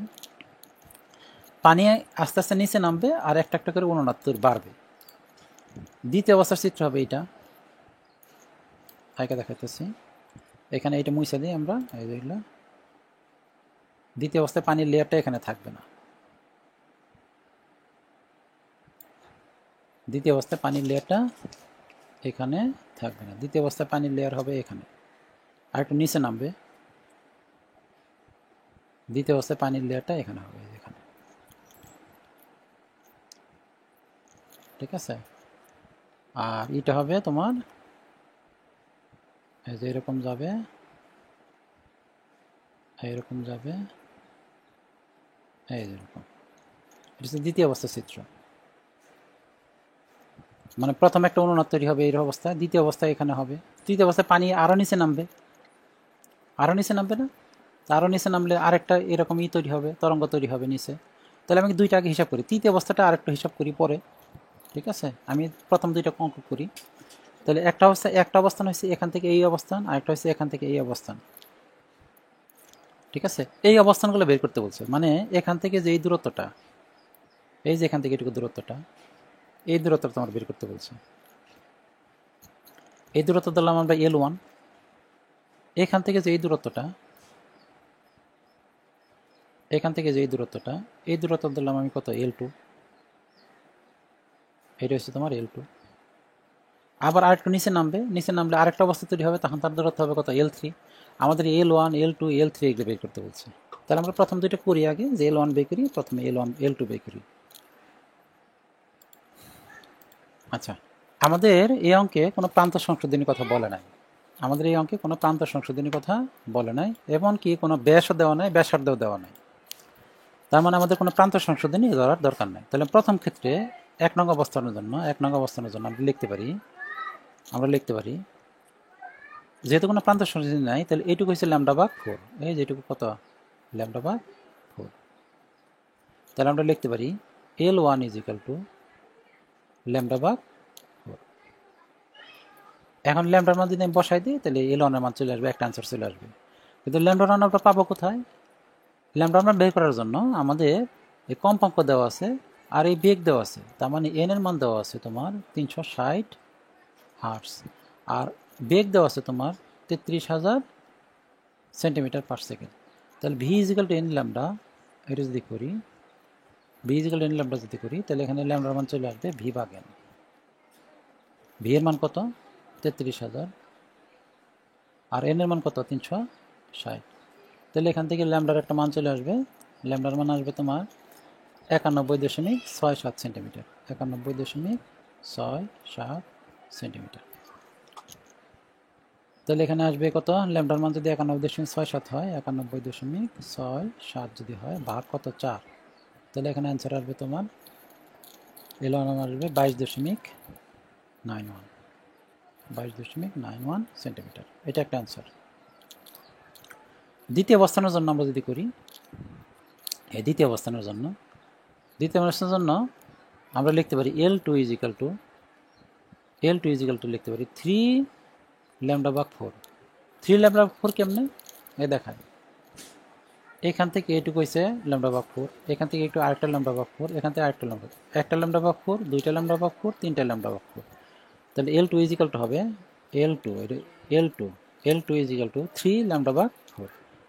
পানি আস্তে আস্তে নিচে নামবে আর একটা একটা করে অনুনাদ বাড়বে। দ্বিতীয় অবস্থার চিত্র হবে এইটা, আগে দেখাইতেছি। এখানে এইটা মুছে দিই আমরা, এই যেগুলো। দ্বিতীয় অবস্থায় পানির লেয়ারটা এখানে থাকবে না, দ্বিতীয় অবস্থায় পানির লেয়ারটা এখানে থাকবে না। দ্বিতীয় অবস্থায় পানির লেয়ার হবে এখানে, আর একটু নিচে নামবে। দ্বিতীয় অবস্থায় পানির লেয়ারটা এখানে হবে, এখানে, ঠিক আছে? আর এটা হবে তোমার এই যে এরকম যাবে, এইরকম যাবে, এই যেরকম। এটা হচ্ছে দ্বিতীয় অবস্থার চিত্র। মানে প্রথম একটা অনুনাদ তৈরি হবে এই অবস্থায়, দ্বিতীয় অবস্থায় এখানে হবে, তৃতীয় অবস্থায় পানি আরও নিচে নামবে, আরও নিচে নামবে না? আরও নিচে নামলে আরেকটা এরকম তৈরি হবে, তরঙ্গ তৈরি হবে নিচে। তাহলে আমি দুইটা আগে হিসাব করি, তৃতীয় অবস্থাটা আরেকটা হিসাব করি পরে। ঠিক আছে, আমি প্রথম দুইটা অঙ্ক করি। তাহলে একটা অবস্থান হচ্ছে এখান থেকে এই অবস্থান, আরেকটা হচ্ছে এখান থেকে এই অবস্থান। ঠিক আছে, এই অবস্থানগুলো বের করতে বলছে, মানে এখান থেকে যে এই দূরত্বটা, এই যে এখান থেকে এটুকু দূরত্বটা, এই দূরত্বটা তোমার বের করতে বলছে। এই দূরত্ব ধরলাম আমরা L1। এখান থেকে যে এই দূরত্বটা, এখান থেকে যে এই দূরত্বটা, এই দূরত্ব ধরলাম আমি কত, L2। এটা হচ্ছে তোমার L2। আবার আরেকটু নিচে নামবে, নিচে নামলে আরেকটা অবস্থা তৈরি হবে, তখন তার দূরত্ব হবে কত, L3। আমাদের L1 L2 L3 এগুলো বের করতে বলছে। তাহলে আমরা প্রথম দুইটা করি আগে, যে L1 বের করি, প্রথমে L1 L2 বের করি। আচ্ছা, আমাদের এই অঙ্কে কোনো প্রান্ত সংশোধনীর কথা বলে নাই। আমাদের এই অঙ্কে কোনো প্রান্ত সংশোধনীর কথা বলে নাই, এমনকি কোনো ব্যাসও দেওয়া নাই, ব্যাসার্ধও দেওয়া নাই। তার মানে আমাদের কোনো প্রান্ত সংশোধনী ধরার দরকার নাই। তাহলে প্রথম ক্ষেত্রে 1 নং অবস্থানের জন্য আমরা লিখতে পারি যেহেতু কোনো প্রান্ত সংশোধনী নাই, তাহলে এইটুকু হচ্ছে λ/4। এই যেটুকু কত, λ/4। তাহলে আমরা লিখতে পারি L1 = λ/4। এখন ল্যামডার মান যদি আমি বসাই দিই, তাহলে L1 এর মান চলে আসবে, একটা আনসার চলে আসবে। কিন্তু ল্যামডার মান আমরা পাবো কোথায়? ল্যামডার মান বের করার জন্য আমাদের এই কম্পাঙ্ক দেওয়া আছে আর এই বেগ দেওয়া আছে। তার মানে এন এর মান দেওয়া আছে তোমার 360 হার্টজ, আর বেগ দেওয়া আছে তোমার 33,000 সেন্টিমিটার পার সেকেন্ড। তাহলে v = n ল্যামডা, এটা যদি করি, v = n ল্যামডা যদি করি, তাহলে এখানে ল্যামডার মান চলে আসবে v/n। v এর মান কত, 33,000, আর n এর মান কত, 360। তাহলে এখান থেকে ল্যামডার একটা মান চলে আসবে। ল্যামডার মান আসবে তোমার 91.67 সেন্টিমিটার। 91.67 সেন্টিমিটার। তাহলে এখানে আসবে কত, ল্যামডার মান যদি 91.67 হয়, 91.67 যদি হয়, ভাগ কত, 4। তাহলে এখানে অ্যান্সার আসবে তোমার L1 আসবে 22.91, 22.91 সেন্টিমিটার। এটা একটা অ্যান্সার। দ্বিতীয় অবস্থানের জন্য আমরা যদি করি, এই দ্বিতীয় অবস্থানের জন্য আমরা লিখতে পারি L2 = লিখতে পারি 3 λ/4। 3 λ/4 কেমনে, এ দেখায়, এখান থেকে এইটুকু হয়েছে λ/4, এখান থেকে একটু আরেকটা λ/4, এখান থেকে আরেকটা λ/4, একটা λ/4, দুইটা λ/4, তিনটা λ/4। তাহলে L2 হবে L2 = 3 λ/4।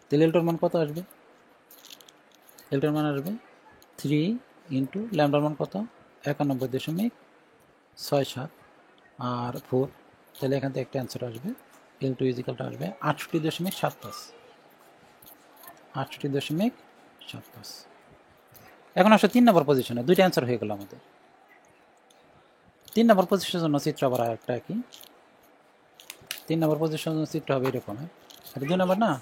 তাহলে L2 এর মান কত আসবে, L2 এর মান আসবে 3 ইন্টু ল্যামডার মান কত, 91.67 আর 4। তাহলে এখান থেকে একটা অ্যান্সার আসবে, L2 আসবে 68.75। 68.75। এখন আসলে 3 নম্বর পজিশনে দুইটা অ্যান্সার হয়ে গেল আমাদের। 3 নম্বর পজিশনের জন্য চিত্র আবার আরেকটা কি, 3 নম্বর পজিশনের জন্য চিত্র হবে এরকম। এটা 2 নম্বর না,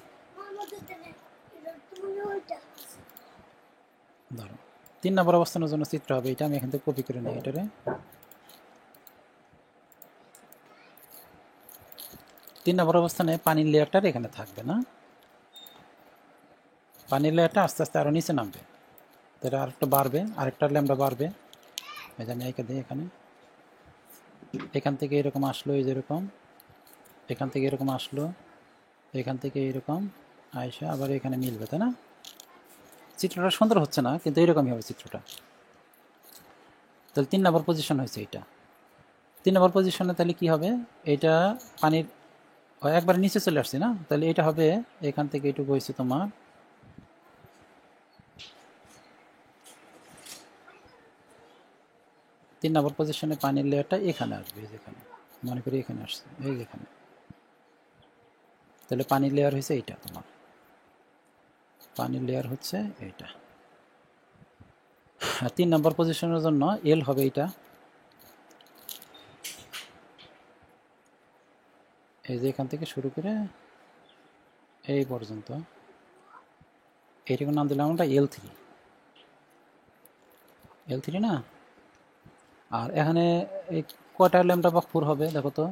ধরো 3 নম্বর অবস্থানের জন্য চিত্র হবে এটা। আমি এখান থেকে কপি করে নিই এটারে। 3 নম্বর অবস্থানে পানির লেয়ারটা এখানে থাকবে না, পানির লেয়ারটা আস্তে আস্তে আরও নিচে নামবে। তাহলে আরেকটা বাড়বে, আরেকটা ল্যামডা বাড়বে। এই যে আমি এঁকে দিই এখানে, এখান থেকে এরকম আসলো, এই যেরকম এখান থেকে এরকম আসলো, এখান থেকে এরকম আয়সা আবার এখানে মিলবে, তাই না? চিত্রটা সুন্দর হচ্ছে না, কিন্তু এরকমই হবে চিত্রটা। তাহলে 3 নম্বর পজিশন হয়েছে এটা। 3 নম্বর পজিশনে তাহলে কি হবে, এটা পানির একবার নিচে চলে আসছে না, তাহলে এটা হবে এখান থেকে এটুকু হয়েছে তোমার 3 নম্বর পজিশনে পানির লেয়ারটা এখানে আসবে, এই যেখানে মনে করি এখানে আসছে, এই যেখানে। তাহলে পানির লেয়ার হয়েছে এইটা, তোমার পানির লেয়ার হচ্ছে এইটা। আর 3 নম্বর পজিশনের জন্য এল হবে এইটা, এই যে এখান থেকে শুরু করে এই পর্যন্ত, এইটুকু নাম দিলাম আমরা L3 না। আর এখানে এই কয়টা λ/4 হবে দেখো তো,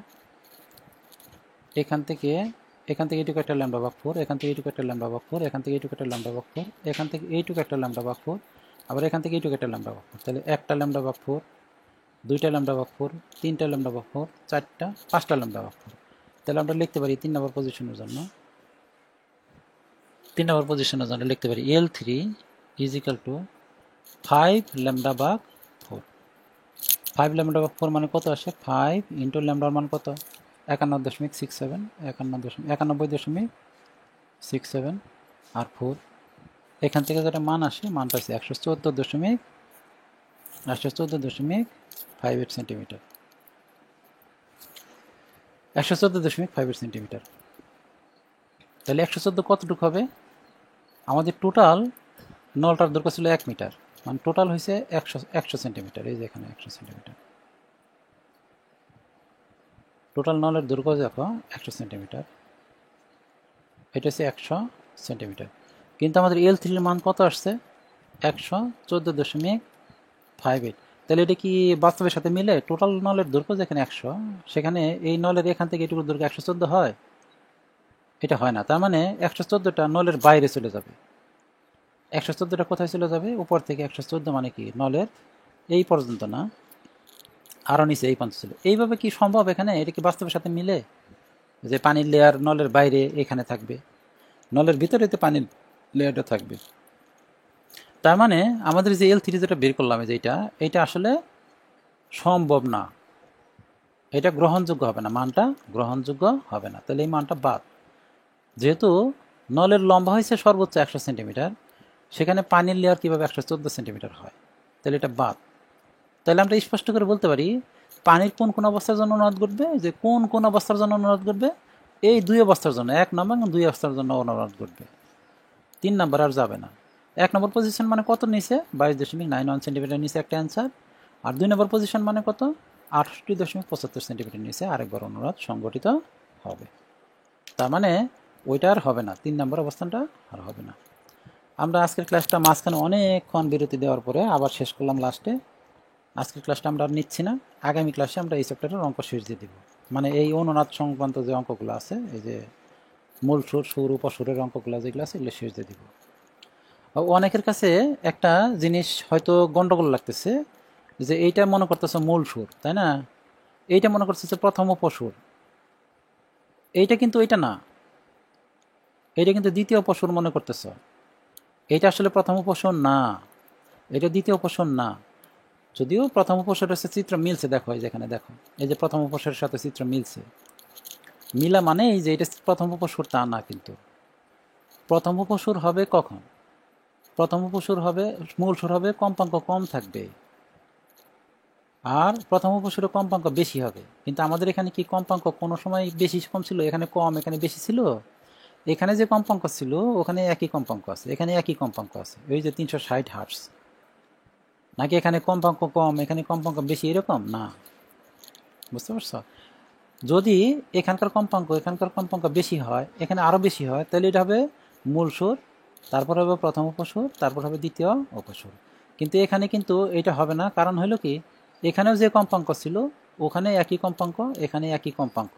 এখান থেকে এইটুকু একটা λ/4, এখান থেকে এইটুকু একটা λ/4, এখান থেকে এইটুকু একটা λ/4, এখান থেকে এইটুকু একটা λ/4, আবার এখান থেকে এইটুকু একটা λ/4। তাহলে একটা λ/4, 2টা ল্যামডা ভাগ 4, 3টা ল্যামডা ভাগ 4, 4টা, 5টা ল্যামডা ভাগ 4। তাহলে আমরা লিখতে পারি 3 নম্বর পজিশনের জন্য, 3 নম্বর পজিশনের জন্য লিখতে পারি L3 is equal to 5 lambda ভাগ 4। 5 ল্যামডা ভাগ 4 মানে কত আসে? 5 ইন্টু ল্যামডার মান কত? 91.67, 91.67 আর 4, এখান থেকে যেটা মান আসে মানটা আছে 114.58 সেন্টিমিটার, 114.58 সেন্টিমিটার। তাহলে 114 কতটুকু হবে? আমাদের টোটাল নলটার দৈর্ঘ্য ছিল 1 মিটার, মানে টোটাল হয়েছে 100 সেন্টিমিটার। এই যে এখানে 100 সেন্টিমিটার টোটাল নলের দৈর্ঘ্য দেখো 100 সেন্টিমিটার, এটা হচ্ছে 100 সেন্টিমিটার। কিন্তু আমাদের L3 এর মান কত আসছে? 114.58। তাহলে এটা কি বাস্তবের সাথে মিলে? টোটাল নলের দৈর্ঘ্য যেখানে 100, সেখানে এই নলের এখান থেকে এটুকুর দৈর্ঘ্য 114 হয়? এটা হয় না। তার মানে 114টা নলের বাইরে চলে যাবে। 114টা কোথায় চলে যাবে? উপর থেকে 114 মানে কি নলের এই পর্যন্ত না, আরও নিচে এই পর্যন্ত ছিল। এইভাবে কি সম্ভব এখানে? এটা কি বাস্তবের সাথে মিলে যে পানির লেয়ার নলের বাইরে এখানে থাকবে, নলের ভিতরে তো পানির লেয়ারটা থাকবে? তার মানে আমাদের যে L3 যেটা বের করলাম, যেটা এটা আসলে সম্ভব না, এটা গ্রহণযোগ্য হবে না, মানটা গ্রহণযোগ্য হবে না। তাহলে এই মানটা বাদ। যেহেতু নলের লম্বা হয়েছে সর্বোচ্চ 100 সেন্টিমিটার, সেখানে পানির লেয়ার কীভাবে 114 সেন্টিমিটার হয়? তাহলে এটা বাদ। তাহলে আমরা স্পষ্ট করে বলতে পারি পানির কোন কোন অবস্থার জন্য অনুনাদ ঘটবে? যে কোন কোন অবস্থার জন্য অনুনাদ ঘটবে? এই 2 অবস্থার জন্য, 1 নম্বর এবং 2 অবস্থার জন্য অনুনাদ ঘটবে। 3 নম্বর আর যাবে না। 1 নম্বর পজিশন মানে কত নিচে? 22.91 সেন্টিমিটার নিচে একটা অ্যান্সার। আর 2 নম্বর পজিশন মানে কত? 68.75 সেন্টিমিটার নিচে আরেকবার অনুনাদ সংগঠিত হবে। তার মানে ওইটা আর হবে না, 3 নম্বর অবস্থানটা আর হবে না। আমরা আজকের ক্লাসটা মাঝখানে অনেকক্ষণ বিরতি দেওয়ার পরে আবার শেষ করলাম লাস্টে। আজকের ক্লাসটা আমরা আর নিচ্ছি না, আগামী ক্লাসে আমরা এই চ্যাপ্টারের অঙ্ক শেষ দিয়ে দিব। মানে এই অনুনাদ সংক্রান্ত যে অঙ্কগুলো আছে, এই যে মূল সুর, সুর, উপসুরের অঙ্কগুলো যেগুলো আছে, এগুলো শেষ দিয়ে দিব। অনেকের কাছে একটা জিনিস হয়তো গন্ডগোল লাগতেছে যে এইটা মনে করতেছে মূল সুর, তাই না? এইটা মনে করতেছে প্রথম উপসুর। এইটা কিন্তু এইটা না, এইটা কিন্তু দ্বিতীয় উপসুর মনে করতেছ। এইটা আসলে প্রথম উপসুর না, এটা দ্বিতীয় উপসুর না। যদিও প্রথম উপসরের সাথে চিত্র মিলছে, দেখো এই যেখানে দেখো, এই যে প্রথম উপসরের সাথে চিত্র মিলছে। মিলা মানে এই যে এটা প্রথম উপসুর তা না, কিন্তু প্রথম উপসুর হবে কখন? প্রথম উপসুর হবে, মূল সুর হবে, কম্পাঙ্ক কম থাকবে, আর প্রথম উপসুরে কম্পাঙ্ক বেশি হবে। কিন্তু আমাদের এখানে কি কম্পাঙ্ক কোনো সময় বেশি কম ছিল? এখানে কম, এখানে বেশি ছিল। এখানে যে কম্পাঙ্ক ছিল ওখানে একই কম্পাঙ্ক আছে, এখানে একই কম্পাঙ্ক আছে, ওই যে 360 হার্টজ। নাকি এখানে কম্পাঙ্ক কম, এখানে কম্পাঙ্ক বেশি, এরকম না। বুঝতে পারছো? যদি এখানকার কম্পাঙ্ক বেশি হয়, এখানে আরও বেশি হয়, তাহলে এটা হবে মূল সুর, তারপর হবে প্রথম উপসুর, তারপর হবে দ্বিতীয় উপসুর। কিন্তু এখানে কিন্তু এটা হবে না। কারণ হলো কি, এখানেও যে কম্পাঙ্ক ছিল ওখানে একই কম্পাঙ্ক, এখানে একই কম্পাঙ্ক।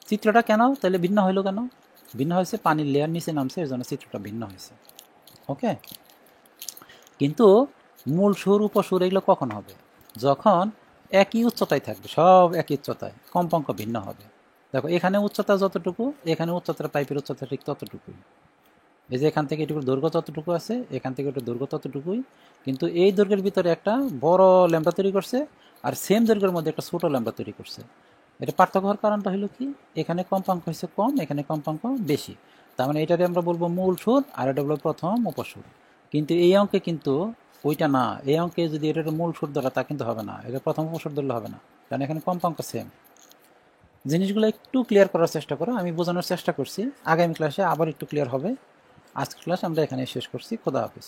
চিত্রটা কেন তাহলে ভিন্ন হইল? কেন ভিন্ন হয়েছে? পানির লেয়ার নিচে নামছে, এর জন্য চিত্রটা ভিন্ন হয়েছে। ওকে, কিন্তু মূল সুর, উপসুর এগুলো কখন হবে? যখন একই উচ্চতায় থাকবে, সব একই উচ্চতায়, কম্পাঙ্ক ভিন্ন হবে। দেখো এখানে উচ্চতা যতটুকু, এখানে উচ্চতার পাইপের উচ্চতা ঠিক ততটুকুই। এই যে এখান থেকে এটুকুর দৈর্ঘ্য ততটুকু আছে, এখান থেকে একটু দৈর্ঘ্য ততটুকুই, কিন্তু এই দৈর্ঘ্যের ভিতরে একটা বড় ল্যাম্বা তৈরি করছে, আর সেম দৈর্ঘ্যের মধ্যে একটা ছোট ল্যাম্বা তৈরি করছে। এটা পার্থক্য হওয়ার কারণটা হলো কি, এখানে কম্পাঙ্ক হয়েছে কম, এখানে কম্পাঙ্ক বেশি। তার মানে এটারে আমরা বলবো মূল সুর, আর এটা বলবো প্রথম উপসুর। কিন্তু এই অঙ্কে কিন্তু ওইটা না। এই অঙ্কে যদি এটার মূল সুর ধরা, তা কিন্তু হবে না, এটা প্রথম উপসুর ধরলে হবে না, কারণ এখানে কম্পাঙ্ক সেম। জিনিসগুলো একটু ক্লিয়ার করার চেষ্টা করো, আমি বোঝানোর চেষ্টা করছি। আগামী ক্লাসে আবার একটু ক্লিয়ার হবে। আজকের ক্লাস আমরা এখানে শেষ করছি। খোদা হাফেজ।